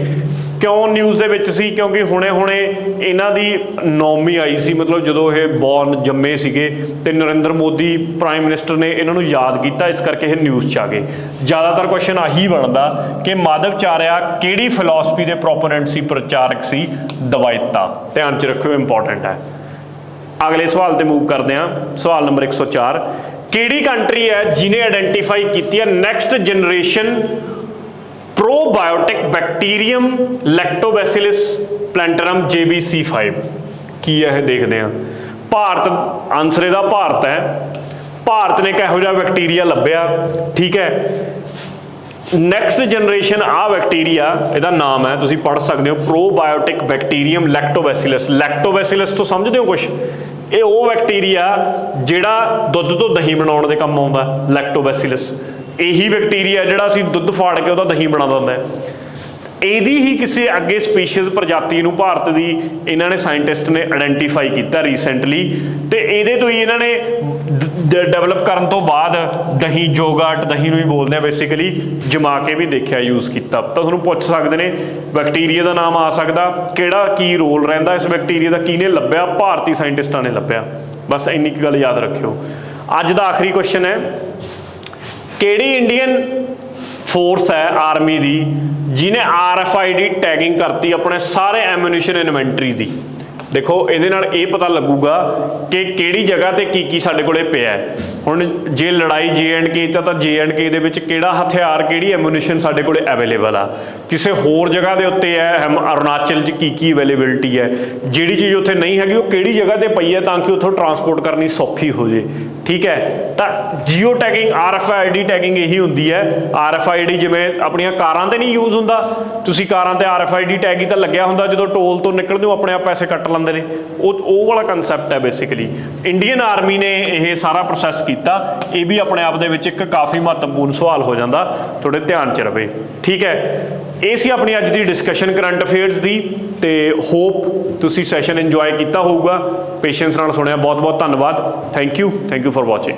ਕਿਉਂ ਨਿਊਜ਼ ਦੇ ਵਿੱਚ ਸੀ? ਕਿਉਂਕਿ ਹੁਣੇ ਇਹਨਾਂ ਦੀ ਨੌਮੀ ਆਈ ਸੀ, ਮਤਲਬ ਜਦੋਂ ਇਹ ਬੌਰਨ ਜੰਮੇ ਸੀਗੇ, ਤੇ ਨਰਿੰਦਰ ਮੋਦੀ ਪ੍ਰਾਈਮ ਮਿਨਿਸਟਰ ਨੇ ਇਹਨਾਂ ਨੂੰ ਯਾਦ ਕੀਤਾ, ਇਸ ਕਰਕੇ ਇਹ ਨਿਊਜ਼ 'ਚ ਆ ਗਏ। ਜ਼ਿਆਦਾਤਰ ਕੁਐਸਚਨ ਆਹੀ ਬਣਦਾ ਕਿ ਮਾਧਵਚਾਰਿਆ ਕਿਹੜੀ ਫਿਲਾਸਫੀ ਦੇ ਪ੍ਰੋਪੋਨੈਂਟ ਸੀ, ਪ੍ਰਚਾਰਕ ਸੀ? ਦਵਾਇਤਾ। ਧਿਆਨ 'ਚ ਰੱਖਿਓ, ਇੰਪੋਰਟੈਂਟ ਹੈ। ਅਗਲੇ ਸਵਾਲ ਤੇ ਮੂਵ ਕਰਦੇ ਹਾਂ। ਸਵਾਲ ਨੰਬਰ 104, ਕਿਹੜੀ ਕੰਟਰੀ ਹੈ ਜਿਹਨੇ ਆਇਡੈਂਟੀਫਾਈ ਕੀਤੀ ਹੈ ਨੈਕਸਟ ਜਨਰੇਸ਼ਨ ਪ੍ਰੋਬਾਇਓਟਿਕ ਬੈਕਟੀਰੀਅਮ ਲੈਕਟੋਬੈਸਿਲਸ ਪਲੈਂਟਰਮ JBC5? ਕੀ ਹੈ ਇਹ ਦੇਖਦੇ ਹਾਂ। ਭਾਰਤ, ਆਨਸਰ ਇਹਦਾ ਭਾਰਤ ਹੈ। ਭਾਰਤ ਨੇ ਕਿਹੋ ਜਿਹਾ ਬੈਕਟੀਰੀਆ ਲੱਭਿਆ? ਠੀਕ ਹੈ, ਨੈਕਸਟ ਜਨਰੇਸ਼ਨ ਆ ਬੈਕਟੀਰੀਆ, ਇਹਦਾ ਨਾਮ ਹੈ, ਤੁਸੀਂ ਪੜ੍ਹ ਸਕਦੇ ਹੋ, ਪ੍ਰੋਬਾਇਓਟਿਕ ਬੈਕਟੀਰੀਅਮ ਲੈਕਟੋਬੈਸਿਲਸ। ਲੈਕਟੋਬੈਸਿਲਸ ਤੋਂ ਸਮਝਦੇ ਹੋ ਕੁਛ? ਇਹ ਉਹ ਬੈਕਟੀਰੀਆ ਜਿਹੜਾ ਦੁੱਧ ਤੋਂ ਦਹੀਂ ਬਣਾਉਣ ਦੇ ਕੰਮ ਆਉਂਦਾ, ਲੈਕਟੋਬੈਸਿਲਸ। ਇਹੀ ਬੈਕਟੀਰੀਆ ਜਿਹੜਾ ਅਸੀਂ ਦੁੱਧ ਫਾੜ ਕੇ ਉਹਦਾ ਦਹੀਂ ਬਣਾ ਦਿੰਦਾ। ਇਹਦੀ ਹੀ ਕਿਸੇ ਅੱਗੇ ਸਪੀਸ਼ੀਜ਼ ਪ੍ਰਜਾਤੀ ਨੂੰ ਭਾਰਤ ਦੀ ਇਹਨਾਂ ਨੇ ਸਾਇੰਟਿਸਟ ਨੇ ਆਇਡੈਂਟੀਫਾਈ ਕੀਤਾ ਰੀਸੈਂਟਲੀ, ਤੇ ਇਹਦੇ ਤੋਂ ਹੀ ਇਹਨਾਂ ਨੇ ਡਿਵੈਲਪ ਕਰਨ ਤੋਂ ਬਾਅਦ ਦਹੀਂ, ਯੋਗਰਟ, ਦਹੀਂ ਨੂੰ ਹੀ ਬੋਲਦੇ ਆ ਬੇਸਿਕਲੀ, ਜਮਾ ਕੇ ਵੀ ਦੇਖਿਆ, ਯੂਜ਼ ਕੀਤਾ। ਤਾਂ ਤੁਹਾਨੂੰ ਪੁੱਛ ਸਕਦੇ ਨੇ ਬੈਕਟੀਰੀਆ ਦਾ ਨਾਮ ਆ ਸਕਦਾ, ਕਿਹੜਾ ਕੀ ਰੋਲ ਰਹਿੰਦਾ ਇਸ ਬੈਕਟੀਰੀਆ ਦਾ, ਕਿਹਨੇ ਲੱਭਿਆ? ਭਾਰਤੀ ਸਾਇੰਟਿਸਟਾਂ ਨੇ ਲੱਭਿਆ। ਬਸ ਇੰਨੀ ਕੁ ਗੱਲ ਯਾਦ ਰੱਖਿਓ। ਅੱਜ ਦਾ ਆਖਰੀ ਕੁਐਸਚਨ ਹੈ, ਕਿਹੜੀ ਇੰਡੀਅਨ ਫੋਰਸ ਹੈ ਆਰਮੀ ਦੀ ਜਿਹਨੇ RFID ਟੈਗਿੰਗ ਕਰਤੀ ਆਪਣੇ ਸਾਰੇ ਐਮੂਨੀਸ਼ਨ ਇਨਵੈਂਟਰੀ ਦੀ? ਦੇਖੋ ਇਹਦੇ ਨਾਲ ਇਹ ਪਤਾ ਲੱਗੂਗਾ ਕਿ ਕਿਹੜੀ ਜਗ੍ਹਾ ਤੇ ਕੀ ਸਾਡੇ ਕੋਲੇ ਪਿਆ ਹੈ। ਹੁਣ ਜੇ ਲੜਾਈ J&K ਤਾਂ J&K ਦੇ ਵਿੱਚ ਕਿਹੜਾ ਹਥਿਆਰ ਕਿਹੜੀ ਐਮੂਨੀਸ਼ਨ ਸਾਡੇ ਕੋਲੇ ਅਵੇਲੇਬਲ ਆ, ਕਿਸੇ ਹੋਰ ਜਗ੍ਹਾ ਦੇ ਉੱਤੇ ਹੈ ਅਰੁਣਾਚਲ 'ਚ ਕੀ ਅਵੇਲੇਬਿਲਿਟੀ ਹੈ, ਜਿਹੜੀ ਚੀਜ਼ ਉੱਥੇ ਨਹੀਂ ਹੈਗੀ ਉਹ ਕਿਹੜੀ ਜਗ੍ਹਾ ਤੇ ਪਈ ਹੈ ਤਾਂ ਕਿ ਉੱਥੋਂ ਟਰਾਂਸਪੋਰਟ ਕਰਨੀ ਸੌਖੀ ਹੋ ਜੇ। ਠੀਕ ਹੈ, ਤਾਂ ਜੀਓ ਟੈਗਿੰਗ RFID ਟੈਗਿੰਗ ਇਹੀ ਹੁੰਦੀ ਹੈ। RFID ਜਿਵੇਂ ਆਪਣੀਆਂ ਕਾਰਾਂ ਤੇ ਨਹੀਂ ਯੂਜ਼ ਹੁੰਦਾ, ਤੁਸੀਂ ਕਾਰਾਂ ਤੇ RFID ਟੈਗ ਹੀ ਤਾਂ ਲੱਗਿਆ ਹੁੰਦਾ, ਜਦੋਂ ਟੋਲ ਤੋਂ ਨਿਕਲਦੇ ਹੋ ਆਪਣੇ ਆਪ ਪੈਸੇ ਕੱਟ ਲੈਂਦੇ ਨੇ, ਉਹ ਵਾਲਾ ਕੰਸੈਪਟ ਹੈ ਬੇਸਿਕਲੀ। ਇੰਡੀਅਨ ਆਰਮੀ ਨੇ ਇਹ ਸਾਰਾ ਪ੍ਰੋਸੈਸ ਕੀਤਾ, ਇਹ ਵੀ ਆਪਣੇ ਆਪ ਦੇ ਵਿੱਚ ਇੱਕ ਕਾਫੀ ਮਹੱਤਵਪੂਰਨ ਸਵਾਲ ਹੋ ਜਾਂਦਾ, ਤੁਹਾਡੇ ਧਿਆਨ 'ਚ ਰਵੇ। ਠੀਕ ਹੈ, ਇਹ ਸੀ ਆਪਣੀ ਅੱਜ ਦੀ ਡਿਸਕਸ਼ਨ ਕਰੰਟ ਅਫੇਅਰਸ ਦੀ, ਤੇ ਹੋਪ ਤੁਸੀਂ ਸੈਸ਼ਨ ਇੰਜੋਏ ਕੀਤਾ ਹੋਊਗਾ, ਪੇਸ਼ੈਂਸ ਨਾਲ ਸੁਣਿਆ। ਬਹੁਤ ਬਹੁਤ ਧੰਨਵਾਦ, ਥੈਂਕ ਯੂ ਫॉर ਵਾਚਿੰਗ।